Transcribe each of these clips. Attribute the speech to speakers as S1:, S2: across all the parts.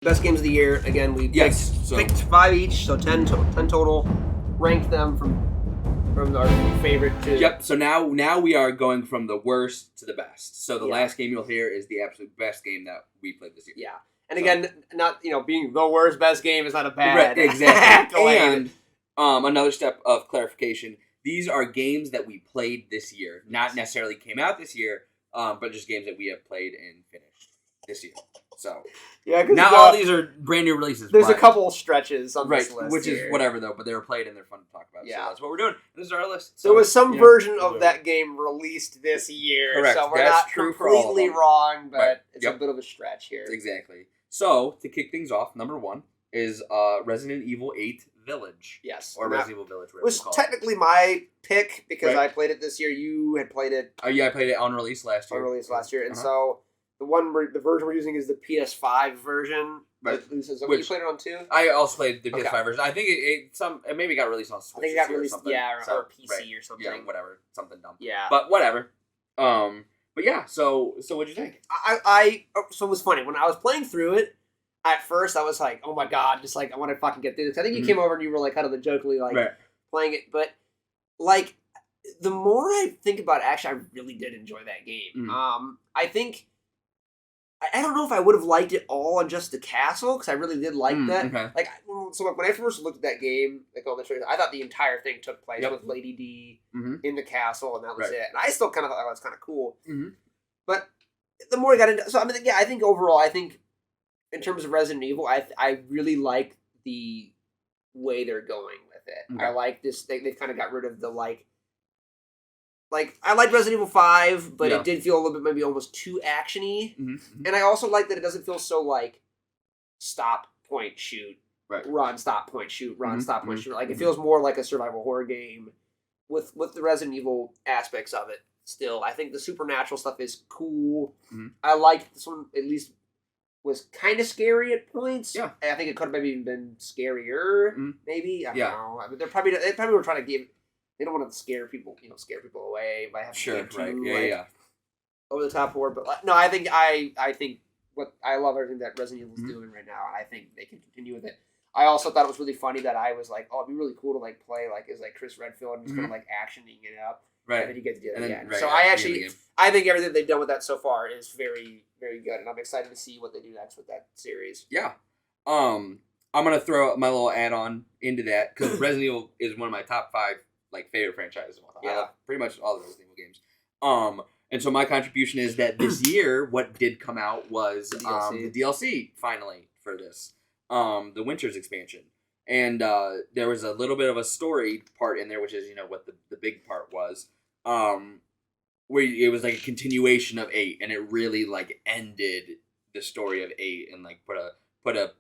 S1: Best games of the year. Again, we picked 5 each, so 10 total. Ranked them from our favorite to...
S2: Yep, so now we are going from the worst to the best. So the last game you'll hear is the absolute best game that we played this year.
S1: Yeah. And again, not being the worst best game is not a bad...
S2: Right, exactly. And another step of clarification, these are games that we played this year. Not necessarily came out this year, but just games that we have played and finished this year. So, not all these are brand new releases.
S1: There's a couple stretches on this list.
S2: Which is whatever, though, but they were played and they're fun to talk about. Yeah. So that's what we're doing. This is our list. So,
S1: there was some version of that game released this year.
S2: Correct.
S1: So we're not completely wrong, but it's a bit of a stretch here.
S2: Exactly. So, to kick things off, number 1 is Resident Evil 8 Village.
S1: Yes.
S2: Or Resident Evil Village.
S1: It was technically my pick because I played it this year. You had played it.
S2: Yeah, I played it on release last year.
S1: And so... The version we're using is the PS5 version.
S2: Right.
S1: You played it on too?
S2: I also played the PS5 version. I think it maybe got released on Switch.
S1: I think it got released, or PC or something.
S2: Yeah, whatever, something dumb.
S1: Yeah,
S2: but whatever. But yeah. So what'd you think?
S1: So it was funny when I was playing through it. At first, I was like, "Oh my god!" Just like I want to fucking get through this. I think you came over and you were like kind of the jokingly like playing it, but like the more I think about it, actually, I really did enjoy that game. I think. I don't know if I would have liked it all on just the castle, because I really did like that.
S2: Okay.
S1: So when I first looked at that game, like all the trailers, I thought the entire thing took place with Lady D in the castle, and that was it. And I still kind of thought that was kind of cool. But the more I got into... So, I mean, yeah, I think overall, in terms of Resident Evil, I really like the way they're going with it. I like this... They've kind of got rid of the, I like Resident Evil 5, but it did feel a little bit maybe almost too action-y. And I also like that it doesn't feel so, stop, point, shoot, run, stop, point, shoot, run, stop, point, shoot. It feels more like a survival horror game with the Resident Evil aspects of it still. I think the supernatural stuff is cool. I like this one, at least, was kind of scary at points. Yeah. I think it could have maybe even been scarier, maybe. I don't know. I mean, they probably were trying to give... They don't want to scare people away by having to give too over the top horror. But no, I think what I love everything that Resident Evil is doing right now, and I think they can continue with it. I also thought it was really funny that I was like, oh, it'd be really cool to play as Chris Redfield and just kind of actioning it up. Right. And then you get to do that again. So I think everything they've done with that so far is very, very good, and I'm excited to see what they do next with that series.
S2: Yeah. I'm gonna throw my little add-on into that because Resident Evil is one of my top 5 favorite franchises of all time. I love pretty much all the Resident Evil games. And so my contribution is that this year, what did come out was the DLC finally for this, the Winter's expansion, and there was a little bit of a story part in there, which is what the big part was, where it was a continuation of 8, and it really ended the story of 8 and put a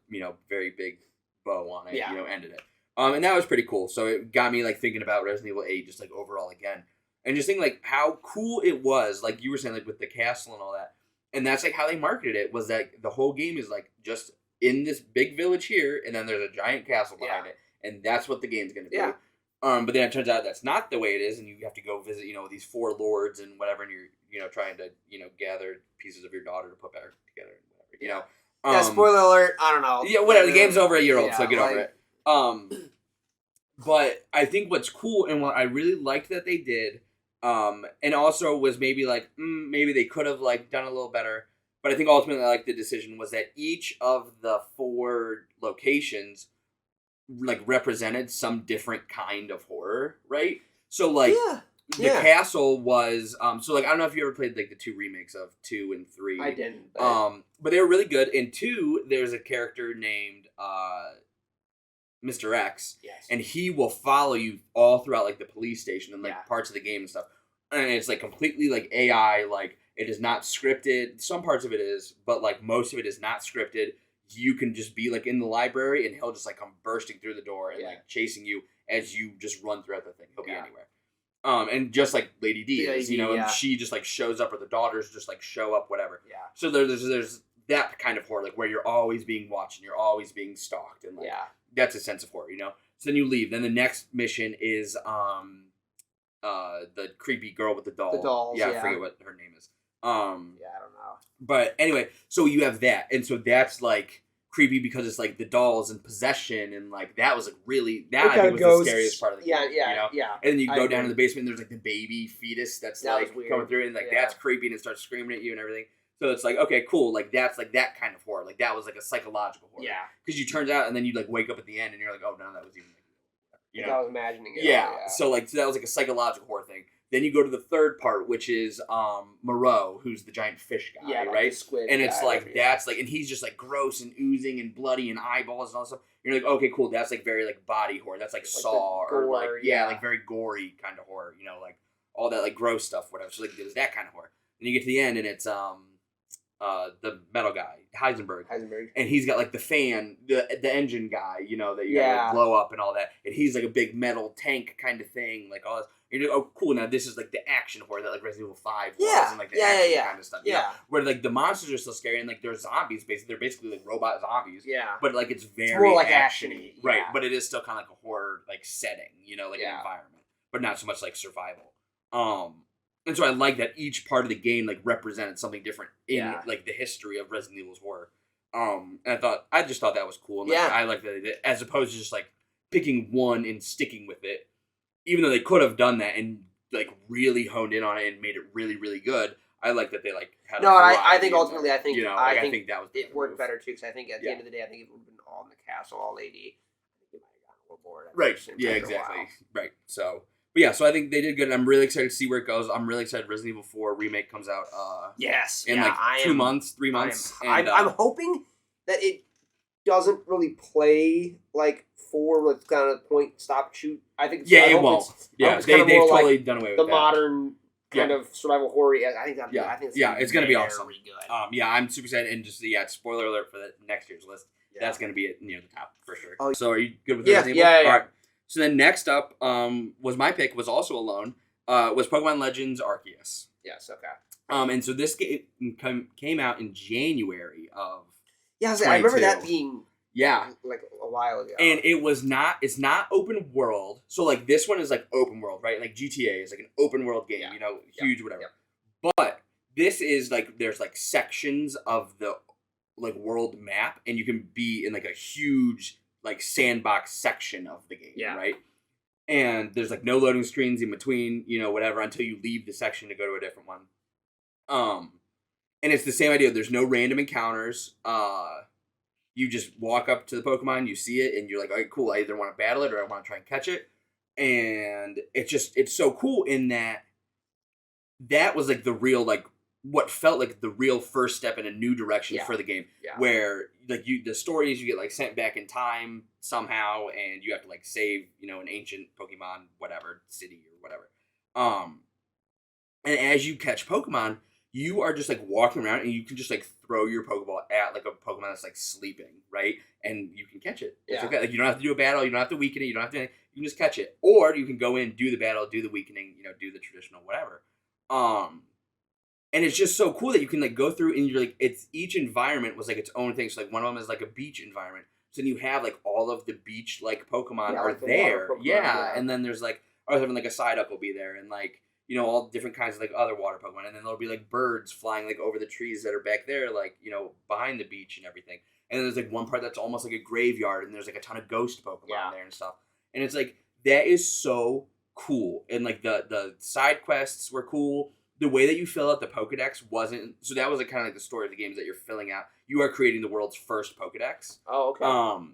S2: very big bow on it. Ended it. And that was pretty cool. So it got me thinking about Resident Evil 8 just overall again. And just thinking how cool it was, like you were saying, with the castle and all that. And that's how they marketed it, was that the whole game is just in this big village here, and then there's a giant castle behind it. And that's what the game's going to be. Yeah. But then it turns out that's not the way it is, and you have to go visit, these 4 lords and whatever, and you're trying to, gather pieces of your daughter to put back together and whatever,
S1: Yeah, spoiler alert, I don't know.
S2: Yeah, whatever, the game's over a year old, so get over it. But I think what's cool and what I really liked that they did, and also was maybe maybe they could have done a little better, but I think ultimately I liked the decision was that each of the 4 locations represented some different kind of horror, right? So the castle was so I don't know if you ever played the 2 remakes of 2 and 3.
S1: I didn't.
S2: But they were really good. In 2, there's a character named Mr. X, and he will follow you all throughout the police station and parts of the game and stuff. And it's completely AI. It is not scripted. Some parts of it is, but most of it is not scripted. You can just be in the library, and he'll just come bursting through the door and chasing you as you just run throughout the thing. He'll be anywhere. And just like Lady D is, and she just shows up, or the daughters just show up, whatever. Yeah. So there's that kind of horror, where you're always being watched and you're always being stalked, and that's a sense of horror, So then you leave. Then the next mission is the creepy girl with the doll.
S1: The dolls,
S2: I forget what her name is.
S1: I don't know.
S2: But anyway, so you have that, and so that's creepy because it's like the dolls and possession and like that was like really I think was the scariest part of the game.
S1: Yeah.
S2: And then you go down to the basement and there's like the baby fetus that's
S1: that
S2: like coming through and like that's creepy and it starts screaming at you and everything. So it's like, okay, cool. Like that's like that kind of horror. Like that was like a psychological horror.
S1: Yeah.
S2: Because you turns out and then you like wake up at the end and you're like, oh no, that was even like,
S1: I was imagining it.
S2: Yeah. So like that was like a psychological horror thing. Then you go to the third part, which is Moreau, who's the giant fish guy,
S1: like
S2: right?
S1: The squid
S2: and it's
S1: guy,
S2: like that's like, and he's just like gross and oozing and bloody and eyeballs and all that stuff. You're like, okay, cool. That's like very like body horror. That's like Saw
S1: gore,
S2: or like like very gory kind of horror. Like all that like gross stuff, whatever. So like there's that kind of horror. And you get to the end, and it's the metal guy, Heisenberg, and he's got like the fan, the engine guy, that you gotta like, blow up and all that, and he's like a big metal tank kind of thing, like all this. And you're like, oh, cool. Now this is like the action horror that like Resident Evil 5 was, and like the action kind of stuff. Where like the monsters are still scary, and like they're zombies. Basically, they're basically like robot zombies.
S1: Yeah.
S2: But like it's very
S1: more like
S2: action-y, right? But it is still kind of like a horror like setting, like an environment, but not so much like survival. And so I like that each part of the game like represented something different in like the history of Resident Evil's horror. And I just thought that was cool. And, like, I like that they did, as opposed to just like picking one and sticking with it. Even though they could have done that and like really honed in on it and made it really, really good. I like that they like had. No,
S1: I think ultimately, I think
S2: I think that was
S1: it worked better too because I think at the end of the day, I think it would have been all in the castle, all AD. I think it might have gotten a little bored.
S2: Right. Yeah. Exactly. Right. So. But yeah, so I think they did good, and I'm really excited to see where it goes. I'm really excited Resident Evil 4 remake comes out in like 3 months.
S1: I'm hoping that it doesn't really play like 4 with kind of point, stop, shoot. I think
S2: it won't. They've totally done away with
S1: the modern kind of survival horror. I think that. I think
S2: it's going to be awesome. Good. I'm super excited, and just spoiler alert for the next year's list. That's going to be near the top for sure. Oh, so are you good with Resident Evil?
S1: Yeah.
S2: All right. So then next up was my pick, was also alone, was Pokemon Legends Arceus.
S1: Yes, okay.
S2: And so this game came out in January of
S1: I remember that being like a while ago.
S2: And it's not open world. So like this one is like open world, right? Like GTA is like an open world game, huge, whatever. Yep. But this is like, there's like sections of the like world map, and you can be in like a huge like sandbox section of the game, right? And there's like no loading screens in between, whatever, until you leave the section to go to a different one. And it's the same idea. There's no random encounters. You just walk up to the Pokemon, you see it, and you're like, all right, cool. I either want to battle it or I want to try and catch it. And it's so cool in that was like the real like what felt like the real first step in a new direction for the game, where like the stories you get like sent back in time somehow, and you have to like save an ancient Pokemon whatever city or whatever, and as you catch Pokemon, you are just like walking around and you can just like throw your Pokeball at like a Pokemon that's like sleeping, right? And you can catch it. It's okay. Like you don't have to do a battle, you don't have to weaken it, you don't have to. You can just catch it, or you can go in, do the battle, do the weakening, do the traditional whatever. And it's just so cool that you can like go through and you're like, each environment was like its own thing. So like one of them is like a beach environment. So then you have like all of the beach like Pokemon are like there. Pokemon, and then there's like, I was having like a Psyduck will be there, and like, all different kinds of like other water Pokemon. And then there'll be like birds flying like over the trees that are back there, like, behind the beach and everything. And then there's like one part that's almost like a graveyard, and there's like a ton of ghost Pokemon there and stuff. And it's like, that is so cool. And like the side quests were cool. The way that you fill out the Pokedex wasn't... So that was like kind of like the story of the games that you're filling out. You are creating the world's first Pokedex.
S1: Oh, okay.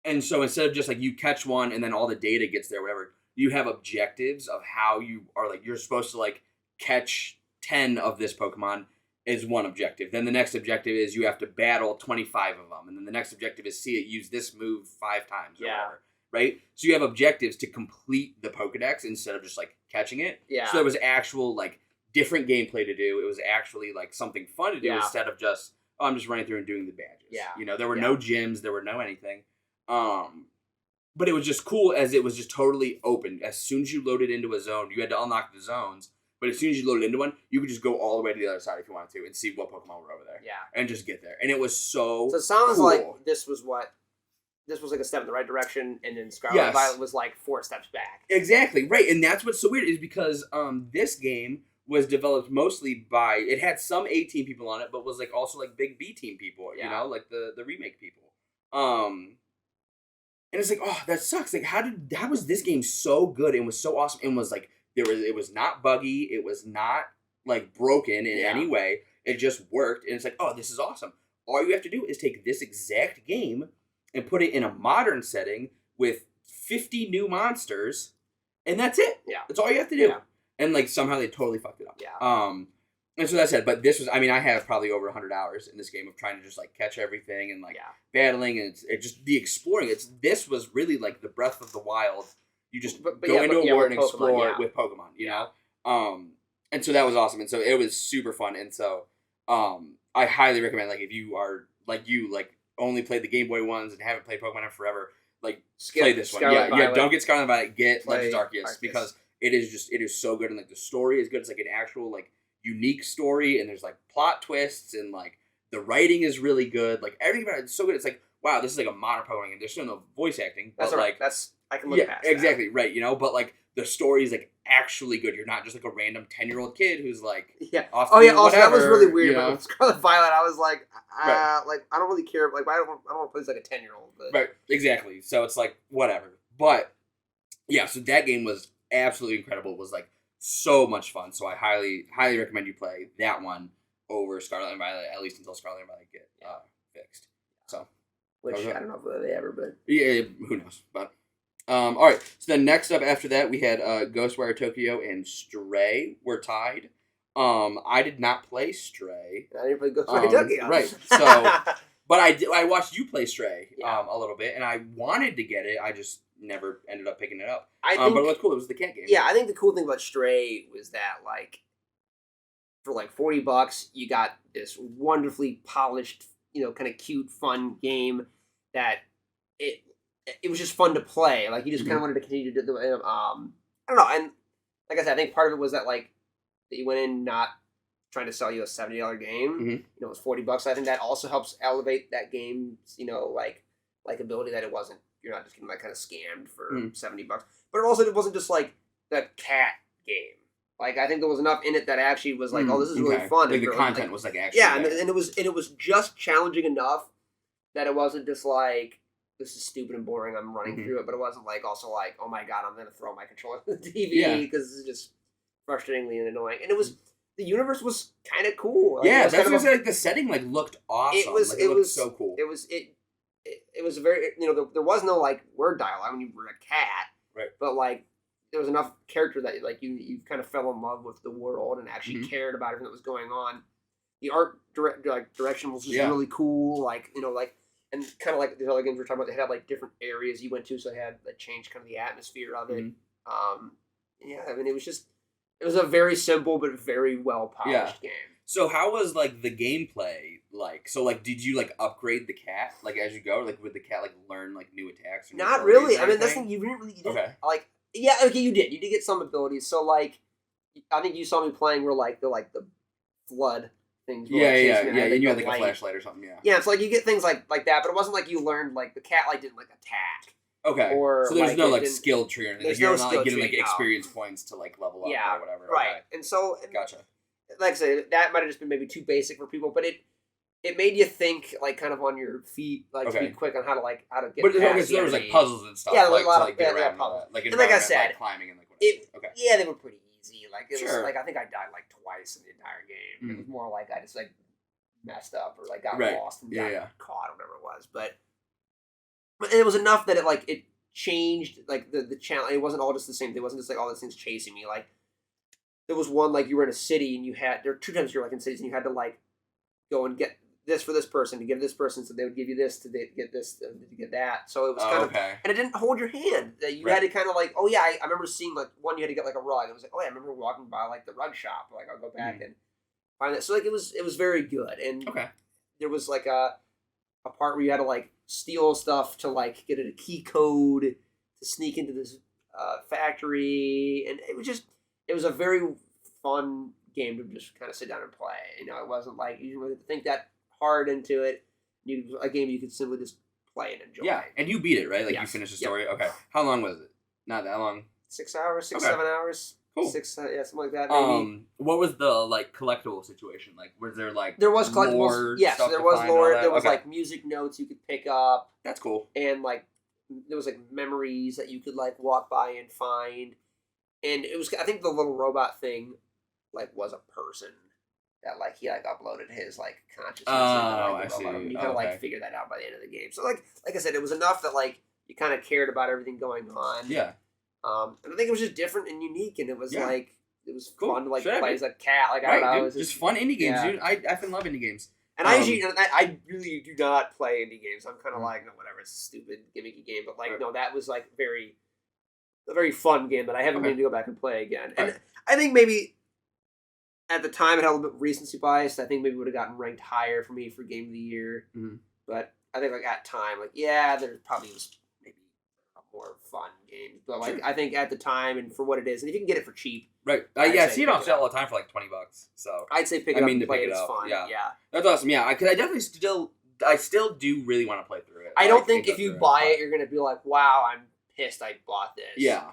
S2: And so instead of just like you catch one and then all the data gets there, whatever, you have objectives of how you are like... You're supposed to like catch 10 of this Pokemon is one objective. Then the next objective is you have to battle 25 of them. And then the next objective is see it use this move 5 times or whatever. Right? So you have objectives to complete the Pokedex instead of just like catching it. Yeah. So there was actual like... different gameplay to do. It was actually like something fun to do instead of just, I'm just running through and doing the badges. Yeah. There were no gyms, there were no anything. But it was just cool as it was just totally open. As soon as you loaded into a zone, you had to unlock the zones. But as soon as you loaded into one, you could just go all the way to the other side if you wanted to and see what Pokemon were over there. Yeah. And just get there. And it was so
S1: it sounds cool. Like this was like a step in the right direction, and then Scarlet and Violet was like 4 steps back.
S2: Exactly, right. And that's what's so weird is because this game was developed mostly by, it had some A-team people on it, but was like also like big B-team people, you know, like the remake people. And it's like, oh, that sucks. Like, how was this game so good and was so awesome and was like, it was not buggy, it was not like broken in any way. It just worked, and it's like, oh, this is awesome. All you have to do is take this exact game and put it in a modern setting with 50 new monsters, and that's it. Yeah. That's all you have to do. Yeah. And like somehow they totally fucked it up. Yeah. And so that's it. But this was, I mean, I have probably over 100 hours in this game of trying to just like catch everything and like battling, and it just the exploring. This was really like the Breath of the Wild. You just go into a world and explore with Pokemon, you know? And so that was awesome. And so it was super fun. And so I highly recommend, like, if you are like only played the Game Boy ones and haven't played Pokemon in forever, like play this one. Don't get Scarlet and Violet, get Legends Arceus, because it is so good, and like the story is good. It's like an actual like unique story, and there's like plot twists, and like the writing is really good. Like everything about it is so good. It's like, wow, this is like a modern Pokemon game. There's still no voice acting. But
S1: that's
S2: like
S1: I can look past
S2: exactly that. Right, you know, but like the story is like actually good. You're not just like a random 10-year-old kid who's like off to
S1: also
S2: whatever,
S1: that was really weird.
S2: You know?
S1: But with Scarlet Violet, I was like, like I don't really care. Like I don't want to play this like a 10-year-old.
S2: Right, exactly. So it's like whatever. But yeah, so that game was absolutely incredible. It was like so much fun. So I highly recommend you play that one over Scarlet and Violet, at least until Scarlet and Violet get fixed. So,
S1: which I don't know if they ever, but
S2: who knows? But all right. So then next up after that, we had Ghostwire Tokyo and Stray were tied. I did not play Stray.
S1: I didn't play Ghostwire Tokyo.
S2: Right. So, but I watched you play Stray a little bit, and I wanted to get it. I just never ended up picking it up. But it was cool. It was the cat game.
S1: Yeah, I think the cool thing about Stray was that, like, for like $40, you got this wonderfully polished, kind of cute, fun game that it was just fun to play. Like, you just kind of wanted to continue to do the I don't know. And like I said, I think part of it was that, like, that you went in not trying to sell you a $70 game. It was $40. I think that also helps elevate that game's, likability, that it wasn't, you're not just getting like kind of scammed for $70. But it wasn't just like that cat game. Like, I think there was enough in it that actually was like, oh, this is really fun.
S2: Like the content was like actually
S1: and it was just challenging enough that it wasn't just like, this is stupid and boring, I'm running through it, but it wasn't like also like, oh my god, I'm gonna throw my controller on the TV because this is just frustratingly and annoying. And the universe was kind of cool. Like,
S2: that's what I said. Like the setting like looked awesome. It looked so cool.
S1: It was very, there was no like word dialogue when you were a cat,
S2: right?
S1: But like there was enough character that like you kind of fell in love with the world and actually cared about everything that was going on. The art direction was just really cool, and kind of like the other games we were talking about, they had like different areas you went to, so they had like changed kind of the atmosphere of it. I mean, it was a very simple but very well polished game.
S2: So how was like the gameplay like? So like, did you like upgrade the cat like as you go? Like would the cat like learn like new attacks? Or
S1: not really. I mean, that's the thing. You didn't like. Yeah, okay, you did. You did get some abilities. So like, I think you saw me playing where like the flood things.
S2: And you had like a flashlight or something.
S1: Yeah, it's like you get things like that, but it wasn't like you learned like the cat like didn't like attack.
S2: Okay.
S1: Or
S2: so there's no like skill tree or anything.
S1: There's
S2: you're
S1: no
S2: not like getting
S1: tree,
S2: like experience points to like level up or whatever.
S1: Right.
S2: Okay.
S1: And so
S2: gotcha.
S1: Like I said, that might have just been maybe too basic for people, but it made you think like kind of on your feet, like to be quick on how to get.
S2: But there was like puzzles and stuff.
S1: Yeah,
S2: like,
S1: a lot
S2: of get around puzzles.
S1: Like I said,
S2: like climbing and like whatever.
S1: Yeah, they were pretty easy. Like it was like I think I died like twice in the entire game. It was more like I just like messed up or like got lost and got caught or whatever it was. But it was enough that it changed like the challenge. It wasn't all just the same thing. It wasn't just like all these things chasing me. Like there was one like you were in a city and there were 2 times you were like in cities and you had to like go and get this for this person to give this person, so they would give you this to get this to get that. So it was kind of, and it didn't hold your hand. That you had to kind of like, oh yeah, I remember seeing like one you had to get like a rug. It was like, oh yeah, I remember walking by like the rug shop. Like I'll go back and find that. So like it was very good. And there was like a part where you had to like steal stuff to like get a key code to sneak into this factory, and it was a very fun game to just kind of sit down and play. It wasn't like you didn't really think that hard into it. A game you could simply just play and enjoy.
S2: Yeah, and you beat it, right? Like you finished the story. Okay, how long was it? Not that long.
S1: 6 hours, 7 hours.
S2: Cool.
S1: 6, something like that. Maybe.
S2: What was the like collectible situation? Like, was there like
S1: there was collectibles? Yes, there was lore. There was like music notes you could pick up.
S2: That's cool.
S1: And like there was like memories that you could like walk by and find. And it was, I think the little robot thing, like, was a person that like he like uploaded his like consciousness.
S2: I see.
S1: You kind of like figured that out by the end of the game. So like I said, it was enough that like you kind of cared about everything going on.
S2: Yeah.
S1: And I think it was just different and unique, and it was like it was
S2: cool.
S1: fun to like play as a cat. Like I don't know,
S2: dude,
S1: it was
S2: just fun indie games, dude. I effing love indie games.
S1: And I really do not play indie games. I'm kind of like, no, whatever, it's a stupid gimmicky game. But like, no, that was like a very fun game that I haven't been to go back and play again. And I think maybe at the time it had a little bit of recency bias. I think maybe it would have gotten ranked higher for me for Game of the Year. Mm-hmm. But I think like at time, like there probably was maybe a more fun game. But like I think at the time and for what it is, and if you can get it for cheap,
S2: right? I see it on sale all the time for like $20. So
S1: I'd say pick it up and play it. It's fun. Yeah,
S2: that's awesome. Yeah, because I definitely still do really want to play through it.
S1: I don't think if you buy it, you're gonna be like, wow, I'm pissed I bought this.
S2: Yeah.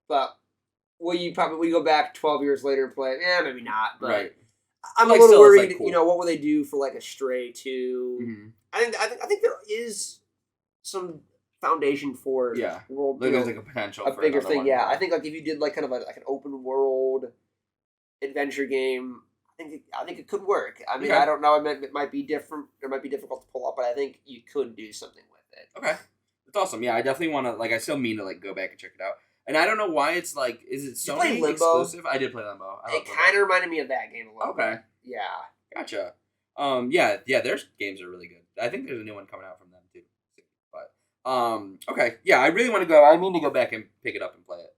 S1: But will you go back 12 years later and play it? Yeah, maybe not. But I'm
S2: like,
S1: a little worried. Like, cool. What will they do for like a Stray 2?
S2: Mm-hmm.
S1: I think there is some foundation for world.
S2: There's like a potential for
S1: bigger thing.
S2: One.
S1: Yeah, I think like if you did like kind of like an open world adventure game, I think it could work. I mean, I don't know. It might be different. It might be difficult to pull up, but I think you could do something with it.
S2: Okay. That's awesome. Yeah, I definitely want to, like, I still mean to, like, go back and check it out. And I don't know why it's, like, is it Sony exclusive? I did play Limbo.
S1: It kind of reminded me of that game a little bit.
S2: Okay.
S1: Yeah.
S2: Gotcha. Their games are really good. I think there's a new one coming out from them, too. But, okay. Yeah, I really want to go. I mean to go back and pick it up and play it.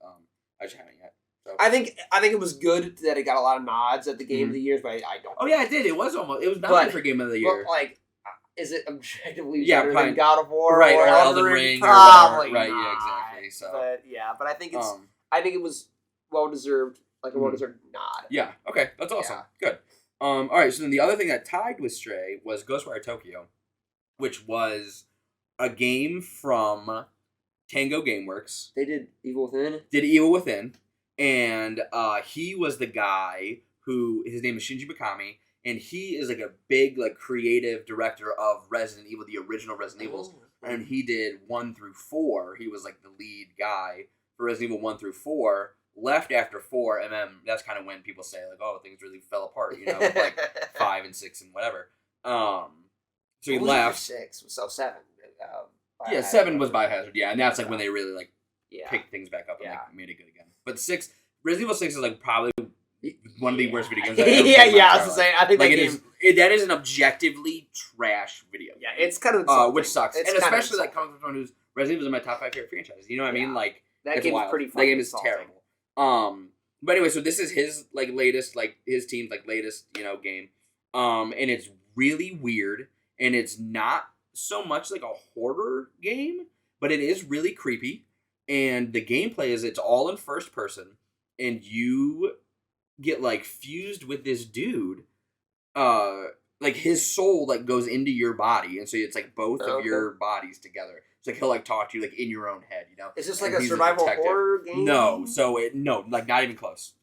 S2: I just haven't yet. So.
S1: I think it was good that it got a lot of nods at the Game of the Year, but I don't.
S2: Oh, yeah, it did. It was nominated for Game of the Year.
S1: But, like, is it objectively better than God of War
S2: or Elden Ring?
S1: Probably
S2: right,
S1: not.
S2: Yeah, exactly. So,
S1: but I think it was well deserved, like a well deserved nod.
S2: Yeah. Okay, that's awesome. Yeah. Good. All right. So then the other thing that tied with Stray was Ghostwire Tokyo, which was a game from Tango Gameworks.
S1: They did Evil
S2: Within, and he was the guy who his name is Shinji Mikami. And he is like a big like creative director of Resident Evil, the original Resident Evils. And he did 1 through 4. He was like the lead guy for Resident Evil 1 through 4. Left after 4, and then that's kind of when people say like, oh, things really fell apart, with like 5 and 6 and whatever. So he left.
S1: 6 so 7.
S2: 7 was Biohazard. Yeah, and that's like when they really like picked things back up and like made it good again. But Resident Evil 6 is like probably one of the worst video games I've ever played.
S1: I was just saying. I think like
S2: that is an objectively trash video.
S1: Yeah, it's kind of
S2: which sucks, and especially like coming from someone who's Resident Evil is my top 5 favorite franchises. You know what I mean? Like
S1: that game's pretty.
S2: That game is terrible. But anyway, so this is his like latest, like his team's like latest, game. And it's really weird, and it's not so much like a horror game, but it is really creepy. And the gameplay is it's all in first person, and you get like fused with this dude, like his soul like goes into your body, and so it's like both of your bodies together. It's like he'll like talk to you like in your own head,
S1: Is this like a survival horror game?
S2: No, like not even close.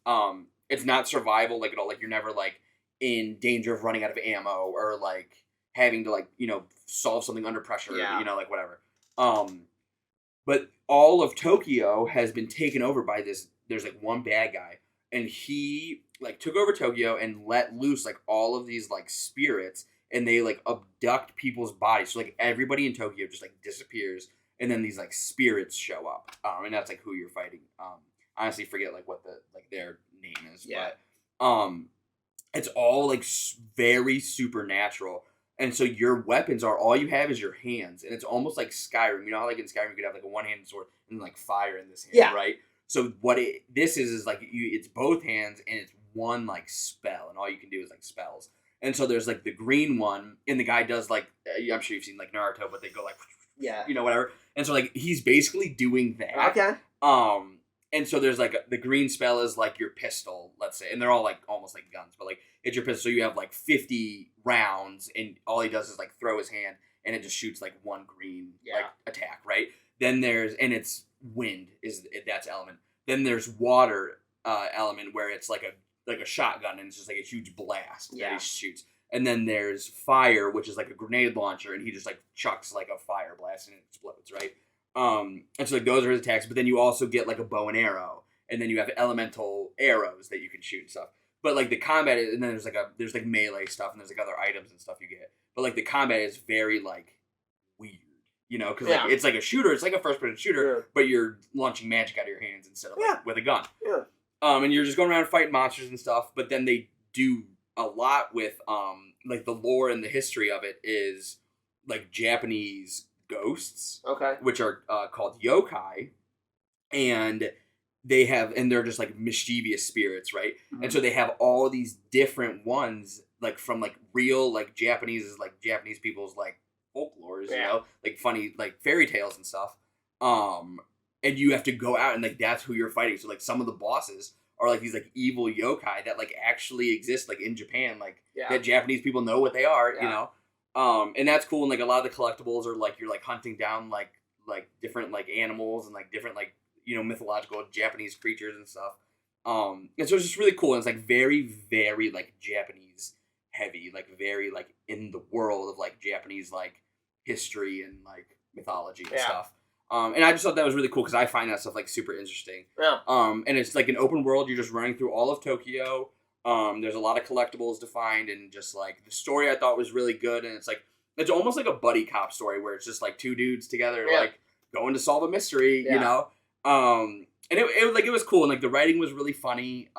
S2: It's not survival like at all. Like you're never like in danger of running out of ammo or like having to like solve something under pressure. Like whatever. But all of Tokyo has been taken over by this. There's like one bad guy. And he like took over Tokyo and let loose like all of these like spirits, and they like abduct people's bodies. So like everybody in Tokyo just like disappears, and then these like spirits show up. And that's like who you're fighting. I honestly forget like what the like their name is.
S1: Yeah.
S2: But it's all like very supernatural. And so your weapons are all you have is your hands, and it's almost like Skyrim. You know how like in Skyrim you could have like a one-handed sword and like fire in this hand, right? So what this is like it's both hands and it's one like spell, and all you can do is like spells. And so there's like the green one, and the guy does like I'm sure you've seen like Naruto, but they go like whatever. And so like he's basically doing that.
S1: Okay.
S2: And so there's like the green spell is like your pistol, let's say, and they're all like almost like guns, but like it's your pistol. So you have like 50 rounds, and all he does is like throw his hand, and it just shoots like one green like attack, right? Then it's wind that's element. Then there's water, element where it's like a shotgun and it's just like a huge blast that he shoots. And then there's fire, which is like a grenade launcher, and he just like chucks like a fire blast and it explodes, right? And so like those are his attacks, but then you also get like a bow and arrow, and then you have elemental arrows that you can shoot and stuff. But like the combat is, and then there's like melee stuff, and there's like other items and stuff you get. But like the combat is very like weird, because like it's like a shooter, it's like a first person shooter, but you're launching magic out of your hands instead of like with a gun. Yeah. And you're just going around fighting monsters and stuff. But then they do a lot with like the lore and the history of it is like Japanese ghosts, which are called yokai, and they're just like mischievous spirits, right? And so they have all these different ones, like from like real like Japanese people's like folklores, like funny like fairy tales and stuff. And you have to go out and like that's who you're fighting. So like some of the bosses are like these like evil yokai that like actually exist like in Japan, like that Japanese people know what they are, and that's cool. And like a lot of the collectibles are like you're like hunting down like different like animals and like different like mythological Japanese creatures and stuff. And so it's just really cool. And it's like very, very like Japanese heavy, like very like in the world of like Japanese like history and like mythology and stuff. And I just thought that was really cool because I find that stuff like super interesting. Yeah. And it's like an open world. You're just running through all of Tokyo. There's a lot of collectibles to find, and just like the story I thought was really good. And it's almost like a buddy cop story where it's just like two dudes together like going to solve a mystery, and it was cool, and like the writing was really funny.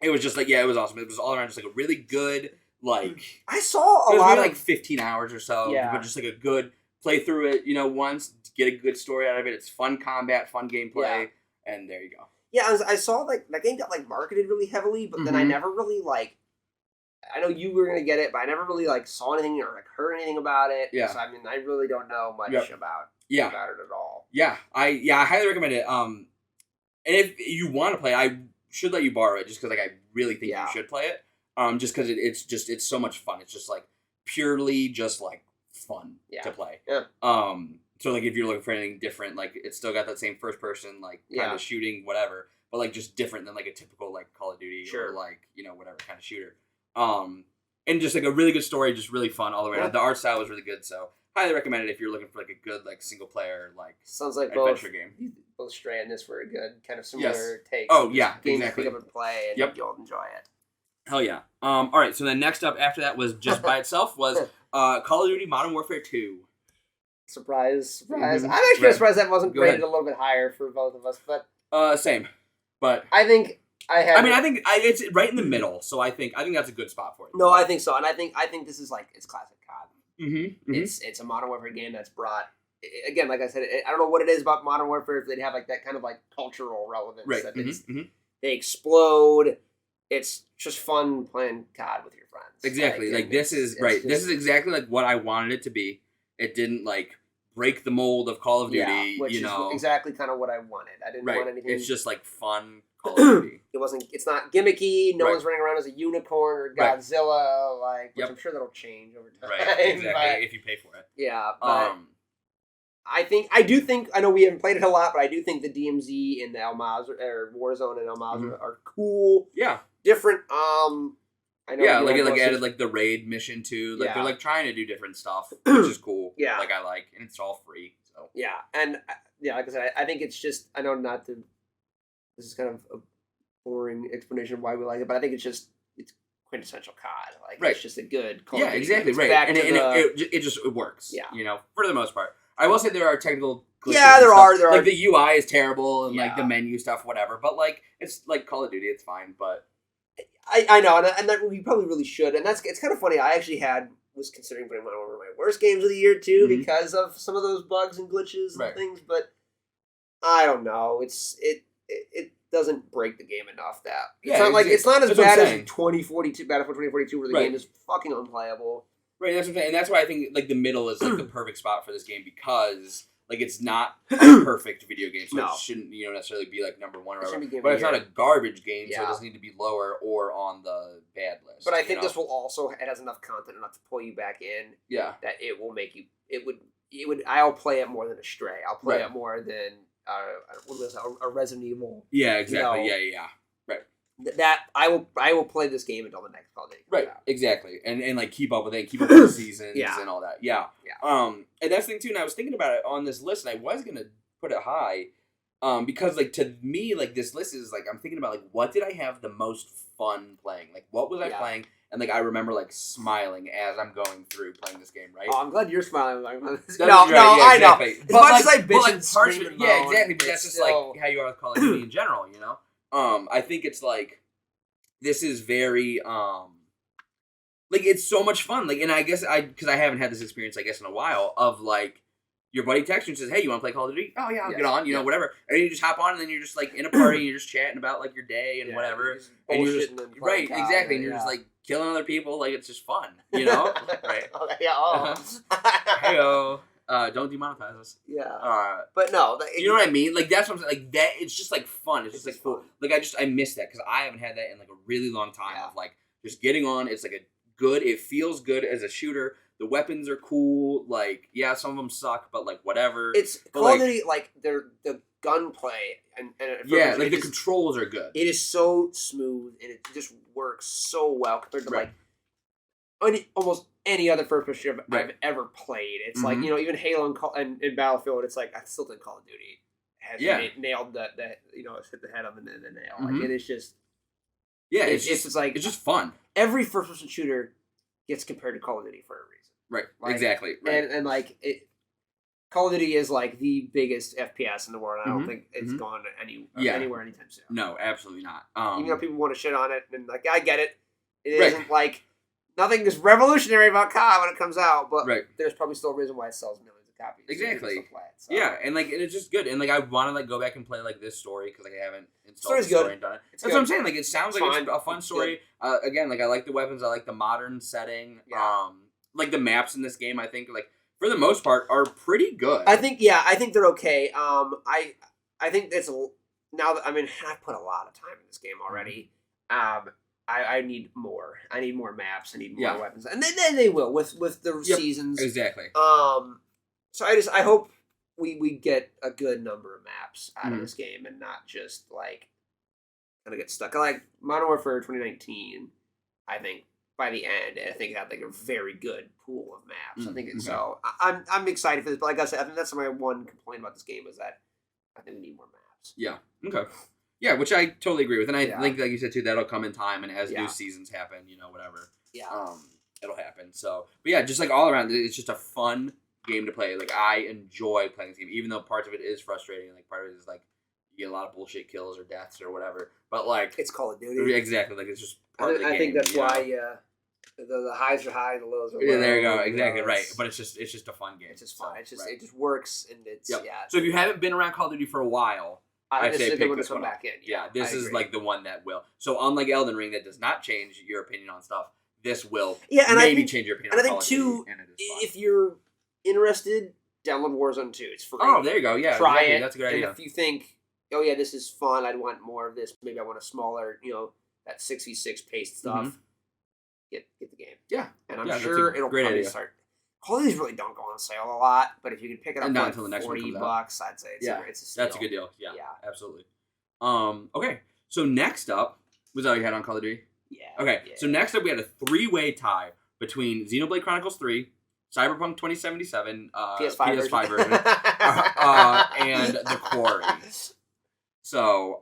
S2: It was just like it was awesome. It was all around just like a really good like.
S1: I saw a lot of
S2: like 15 hours or so, but just like a good play through it. once get a good story out of it. It's fun combat, fun gameplay, and there you go.
S1: Yeah, I saw like that game got like marketed really heavily, but then I never really like. I know you were gonna get it, but I never really like saw anything or like heard anything about it. Yeah. So I mean, I really don't know much about it at all. Yeah, I
S2: highly recommend it. And if you want to play, I should let you borrow it just because like I really think you should play it. Just because it's so much fun. It's just like purely just like fun to play. Yeah. So like if you're looking for anything different, like it's still got that same first person like kind of shooting whatever, but like just different than like a typical like Call of Duty or like whatever kind of shooter. And just like a really good story, just really fun all the way around. The art style was really good, so highly recommend it if you're looking for like a good like single player like
S1: sounds like
S2: adventure game.
S1: Both stray and this were a good kind of similar takes.
S2: Oh yeah,
S1: games
S2: exactly.
S1: To pick up and play, and you'll enjoy it.
S2: Hell yeah. All right, so then next up after that was just by itself was Call of Duty Modern Warfare 2.
S1: Surprise. I'm actually surprised that wasn't rated a little bit higher for both of us, but
S2: same. But
S1: I think
S2: it's right in the middle, so I think that's a good spot for it.
S1: No, I think so, and I think this is like it's classic COD. It's a Modern Warfare game that's brought again, like I said, I don't know what it is about Modern Warfare if they'd have like that kind of like cultural relevance. Right. That they explode. It's just fun playing COD with your friends.
S2: Exactly. Like this is right. This is exactly like what I wanted it to be. It didn't like break the mold of Call of Duty.
S1: Which is exactly kind of what I wanted. I didn't want anything.
S2: It's just like fun Call of Duty.
S1: It's not gimmicky. No one's running around as a unicorn or Godzilla. Which I'm sure that'll change over time.
S2: Right. Exactly. If you pay for it.
S1: Yeah. But I know we haven't played it a lot, but I do think the DMZ and the El Mazrah or Warzone and El Mazrah are cool. Yeah. Different. I know.
S2: Yeah, like added like the raid mission too. Like they're like trying to do different stuff, which is cool. Yeah. Like I like, and it's all free. So.
S1: Yeah, and like I said, I think it's just this is kind of a boring explanation of why we like it, but I think it's quintessential COD. Like it's just a good Call of Duty.
S2: Exactly, right. And it works. Yeah. For the most part. I will say there are technical glitches.
S1: Yeah, there are.
S2: Like the UI is terrible and like the menu stuff, whatever. But like it's like Call of Duty, it's fine. But
S1: I know, and that we probably really should. And it's kind of funny. I actually was considering putting one of my worst games of the year too because of some of those bugs and glitches and things. But I don't know. It doesn't break the game enough. It's not as bad as 2042 Battlefield 2042 where the game is fucking unplayable.
S2: Right, that's what I'm saying. And that's why I think like the middle is like the perfect spot for this game because like it's not a perfect video game, so it shouldn't necessarily be like number one or whatever. But it's not a garbage game, so it doesn't need to be lower or on the bad list.
S1: But I think this will also it has enough content enough to pull you back in. Yeah, that it will make you. It would. I'll play it more than a Stray. I'll play it more than a Resident Evil.
S2: Yeah, exactly. Yeah. Right.
S1: That I will play this game until the next Call of Duty comes out.
S2: Exactly, and like keep up with it, keep up with the seasons and all that. Yeah. And that's the thing too. And I was thinking about it on this list, and I was gonna put it high, because like to me, like this list is like I'm thinking about like what did I have the most fun playing? Like what was I playing? And like I remember like smiling as I'm going through playing this game, right?
S1: Oh, I'm glad you're smiling. I know.
S2: Exactly.
S1: As much as I bitch and scream and moan,
S2: exactly. But that's just
S1: still...
S2: like how you are with Call of Duty in general, you know. I think it's like this is very like it's so much fun. Like, and I guess because I haven't had this experience, I guess, in a while of like your buddy texts you and says, "Hey, you want to play Call of Duty?" "Oh yeah, I'll get on." You know, whatever. And you just hop on, and then you're just like in a party, and you're just chatting about like your day and whatever. And you're just exactly. And you're just like killing other people. Like it's just fun, you know? Right? Heyo. Don't demonetize us.
S1: Yeah. But no,
S2: you know what I mean? Like that's what I'm saying. Like that, it's just like fun. It's just like cool. Like I miss that because I haven't had that in like a really long time. Of like just getting on. It's like it feels good as a shooter. The weapons are cool. Like some of them suck, but like whatever.
S1: It's Call of Duty. Like the gunplay and
S2: like the controls are good.
S1: It is so smooth and it just works so well compared to like almost any other first-person shooter I've ever played. It's like, you know, even Halo and Battlefield, it's like, I still think Call of Duty has nailed that, you know, it's hit the head on the nail. Like, it is just...
S2: Yeah, it's just fun.
S1: Every first-person shooter gets compared to Call of Duty for a reason.
S2: Right,
S1: like,
S2: exactly. Right.
S1: And like, Call of Duty is like the biggest FPS in the world. I don't think it's going anywhere anytime soon.
S2: No, absolutely not.
S1: Even though people want to shit on it, and like, I get it. It isn't like... Nothing is revolutionary about COD when it comes out, but there's probably still a reason why it sells millions of copies.
S2: Exactly. So. Yeah, and like it's just good, and like I want to like go back and play like this story because like I haven't installed the story and done it. That's what I'm saying. Like it sounds like it's a fun story. Again, like I like the weapons. I like the modern setting. Yeah. Like the maps in this game, I think like for the most part are pretty good.
S1: I think they're okay. I think it's now that I've put a lot of time in this game already. I need more. I need more maps. I need more weapons, and then they will with the seasons.
S2: Exactly.
S1: So I hope we get a good number of maps out of this game, and not just like gonna get stuck. Like Modern Warfare 2019, I think by the end, I think it had like a very good pool of maps. I think it's so. I'm excited for this, but like I said, I think that's my one complaint about this game is that I think we need more maps.
S2: Yeah. Okay. Yeah, which I totally agree with, and I think, like you said too, that'll come in time, and as new seasons happen, you know, whatever, it'll happen. So, but yeah, just like all around, it's just a fun game to play. Like I enjoy playing this game, even though parts of it is frustrating. Like part of it is like you get a lot of bullshit kills or deaths or whatever. But like
S1: it's Call of Duty,
S2: exactly. Like it's just part of the game.
S1: I think that's why the highs are high, the lows are low.
S2: Yeah, there you go. Exactly right. But it's just a fun game.
S1: It's just fun. It just works, and it's
S2: So if you haven't been around Call of Duty for a while.
S1: I say pick this one back in.
S2: Yeah, this is like the one that will. So unlike Elden Ring, that does not change your opinion on stuff. This will maybe change your opinion.
S1: And I think too, if you're interested, download Warzone 2. It's free.
S2: Oh, there you go. Yeah,
S1: try it.
S2: That's a good idea.
S1: And if you think, oh yeah, this is fun, I'd want more of this. Maybe I want a smaller, you know, that 6v6 paced stuff. Get the game.
S2: Yeah,
S1: and I'm sure it'll probably start. All these really don't go on sale a lot, but if you can pick it up for like $40, I'd say it's a steal.
S2: That's a good deal. Yeah, absolutely. Okay, so next up, was that all you had on Call of Duty?
S1: Yeah.
S2: Okay, so next up we had a 3-way tie between Xenoblade Chronicles 3, Cyberpunk 2077, PS5 version, and The Quarry. So,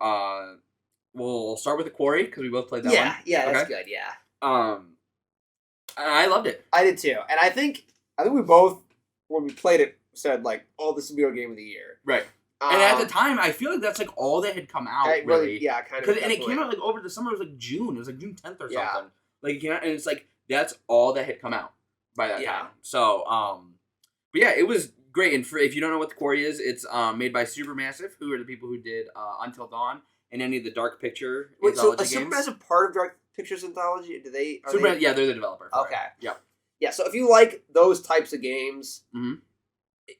S2: we'll start with The Quarry, because we both played that one.
S1: Yeah, that's good,
S2: I loved it.
S1: I did too, and I think we both, when we played it, said, like, oh, this will be our game of the year.
S2: Right. And at the time, I feel like that's, like, all that had come out, really.
S1: Yeah, kind of.
S2: And it came out, like, over the summer. It was, like, June. It was, like, June 10th or something. Like, it came out, and it's, like, that's all that had come out by that time. So, but, yeah, it was great. And if you don't know what The Quarry is, it's made by Supermassive, who are the people who did Until Dawn and any of the Dark Picture anthology games.
S1: So, Supermassive part of Dark Pictures anthology?
S2: Yeah, they're the developer.
S1: Okay.
S2: Yep.
S1: Yeah, so if you like those types of games,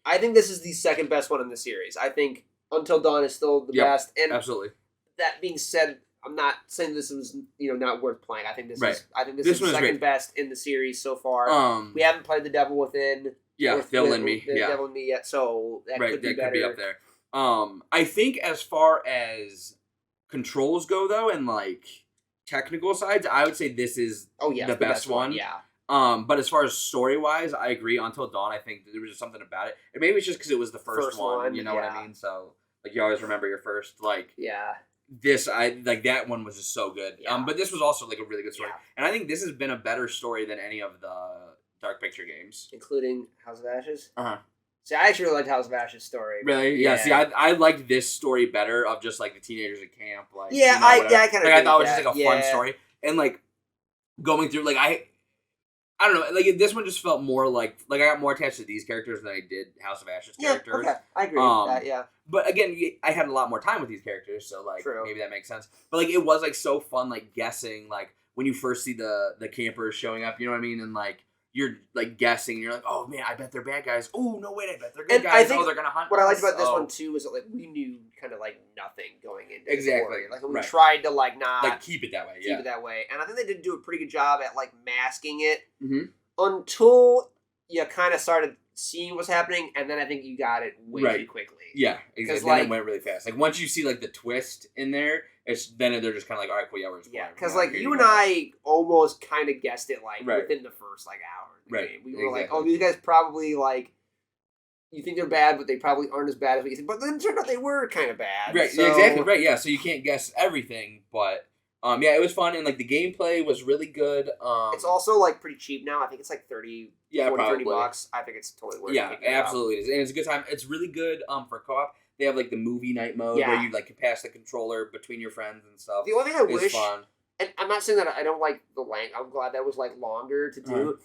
S1: I think this is the second best one in the series. I think Until Dawn is still the best. And
S2: absolutely.
S1: That being said, I'm not saying this was not worth playing. I think this is the second best in the series so far. We haven't played The Devil Within.
S2: Yeah, Devil in Me.
S1: Devil in Me yet, so that could be better.
S2: Could be up there. I think as far as controls go, though, and like technical sides, I would say this is the best one.
S1: Yeah.
S2: But as far as story wise, I agree. Until Dawn, I think there was just something about it. And maybe it's just because it was the first one. You know what I mean? So like you always remember your first. Like this, I like that one was just so good.
S1: Yeah.
S2: But this was also like a really good story, and I think this has been a better story than any of the Dark Picture games,
S1: including House of Ashes.
S2: Uh-huh.
S1: See, I actually really liked House of Ashes' story.
S2: Really? Yeah. See, I liked this story better of just like the teenagers at camp. Like
S1: I kind of
S2: like I thought it was just like a fun story, and like going through like I don't know, like this one just felt more like I got more attached to these characters than I did House of Ashes characters.
S1: Okay, I agree with that. Yeah.
S2: But again, I had a lot more time with these characters, so like maybe that makes sense. But like it was like so fun, like guessing, like when you first see the campers showing up, you know what I mean, and like. You're like guessing. You're like, oh man, I bet they're bad guys. Oh no, wait, I bet they're good guys.
S1: I think
S2: they're gonna hunt.
S1: What I liked about this one too is that like we knew kind of like nothing going into
S2: exactly.
S1: Like we tried to like not
S2: like keep it that way.
S1: Keep it that way, and I think they did do a pretty good job at like masking it until you kind of started seeing what's happening, and then I think you got it way too quickly.
S2: Yeah, exactly. Then it went really fast. Like once you see like the twist in there. Then they're just kind of like, all right, cool, yeah, we're just
S1: because like you and I almost kind of guessed it like within the first like hour of the game. We were like, oh, these guys probably like you think they're bad, but they probably aren't as bad as what you think. But then it turned out they were kind of bad.
S2: Right,
S1: so...
S2: exactly, right, yeah. So you can't guess everything, but yeah, it was fun and like the gameplay was really good.
S1: It's also like pretty cheap now. I think it's like $30 $30. I think it's totally worth it.
S2: Yeah, absolutely, it is. And it's a good time. It's really good for co-op. They have like the movie night mode where you like can pass the controller between your friends and stuff.
S1: The only thing I wish,
S2: fun.
S1: And I'm not saying that I don't like the length. I'm glad that was like longer to do,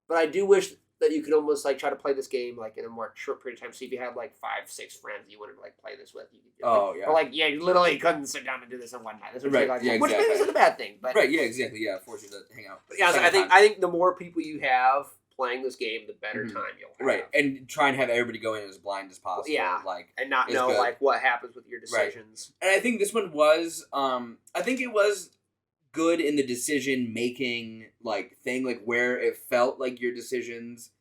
S1: but I do wish that you could almost like try to play this game like in a more short period of time. So if you had like 5-6 friends you wanted to like play this with, you could do it. Or like you literally couldn't sit down and do this in one night. That's what which maybe isn't a bad thing, but
S2: yeah, exactly, yeah, force you to hang out.
S1: But yeah, so I think the more people you have playing this game, the better time you'll have.
S2: Right, and try and have everybody go in as blind as possible.
S1: Yeah,
S2: like
S1: and not know like what happens with your decisions.
S2: Right. And I think this one was, I think it was good in the decision making like thing, like where it felt like your decisions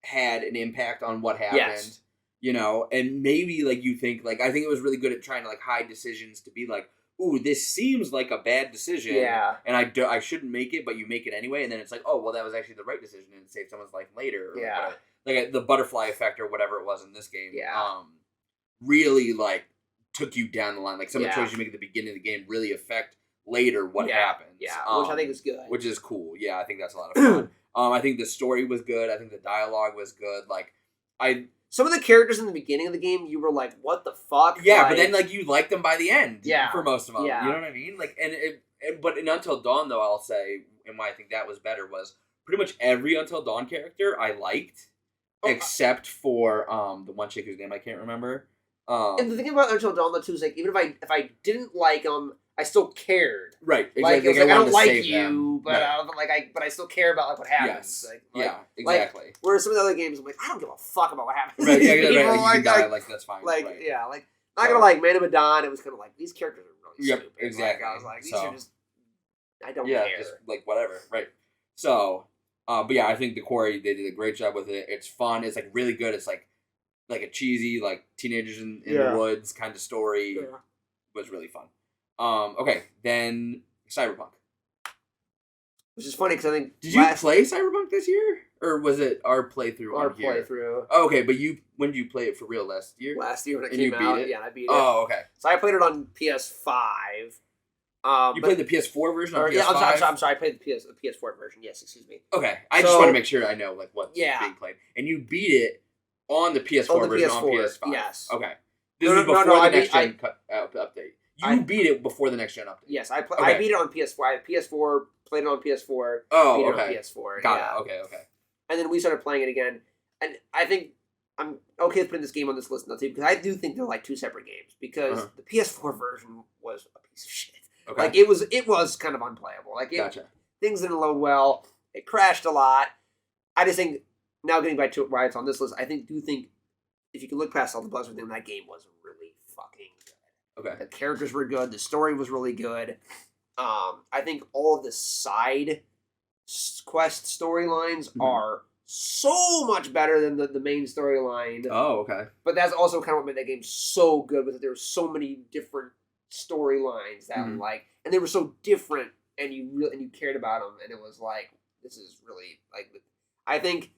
S2: had an impact on what happened.
S1: Yes.
S2: You know, and maybe like you think like I think it was really good at trying to like hide decisions to be like. Ooh, this seems like a bad decision.
S1: Yeah.
S2: And I shouldn't make it, but you make it anyway, and then it's like, oh, well, that was actually the right decision and it saved someone's life later. Or
S1: yeah.
S2: Like the butterfly effect or whatever it was in this game.
S1: Yeah.
S2: Really, like, took you down the line. Like, some of the choices you make at the beginning of the game really affect later what happens.
S1: Yeah, which I think is good.
S2: Which is cool. Yeah, I think that's a lot of fun. I think the story was good. I think the dialogue was good. Like,
S1: some of the characters in the beginning of the game, you were like, what the fuck?
S2: Yeah, like, but then, like, you liked them by the end.
S1: Yeah.
S2: For most of them.
S1: Yeah.
S2: You know what I mean? Like, but in Until Dawn, though, I'll say, and why I think that was better was pretty much every Until Dawn character I liked, except for the one chick whose name I can't remember.
S1: And the thing about Until Dawn, though, too, is, like, even if I didn't like them, I still cared.
S2: Right.
S1: Exactly. Like, it was like, I don't like you, but I still care about like what happens.
S2: Yes.
S1: Like,
S2: exactly.
S1: Like, whereas some of the other games, I'm like, I don't give a fuck about what happens.
S2: Right. Yeah.
S1: Right.
S2: Like that's fine.
S1: Like
S2: right.
S1: yeah. Like not gonna like Man of Medan. It was kind of like these characters are really stupid.
S2: Exactly.
S1: Like, I was like, these are just. I don't care.
S2: Just like whatever. Right. So, but yeah, I think The Quarry they did a great job with it. It's fun. It's like really good. It's like a cheesy like teenagers in the woods kind of story. Yeah. It was really fun. Okay, then Cyberpunk.
S1: Which is funny because I think
S2: did you play Cyberpunk this year, or was it our playthrough?
S1: Our playthrough.
S2: Oh, okay, but when did you play it for real last year?
S1: Last year when it came out, yeah, I beat it.
S2: Oh, okay.
S1: So I played it on PS5.
S2: You played the PS4 version on PS5?
S1: Yeah, I'm sorry. I played the PS4 version. Yes, excuse me.
S2: Okay, I just want to make sure I know like what's being played. And you beat it on the PS4 version on PS5.
S1: Yes.
S2: Okay. This was before the next gen update. You beat it before the next gen update.
S1: Yes, I beat it on PS4. I had PS4, played it on PS4.
S2: Oh,
S1: beat
S2: okay.
S1: it on PS4.
S2: Got it. Okay.
S1: And then we started playing it again, and I think I'm okay with putting this game on this list now too, because I do think they're like two separate games. Because the PS4 version was a piece of shit.
S2: Okay.
S1: Like it was kind of unplayable. Like things didn't load well. It crashed a lot. I just think now getting back to why it's on this list, I do think if you can look past all the bugs within that game was really fucking good.
S2: Okay.
S1: The characters were good. The story was really good. I think all of the side quest storylines are so much better than the main storyline.
S2: Oh, okay.
S1: But that's also kind of what made that game so good, was that there were so many different storylines that like, and they were so different, and you cared about them, and it was like, this is really like, I think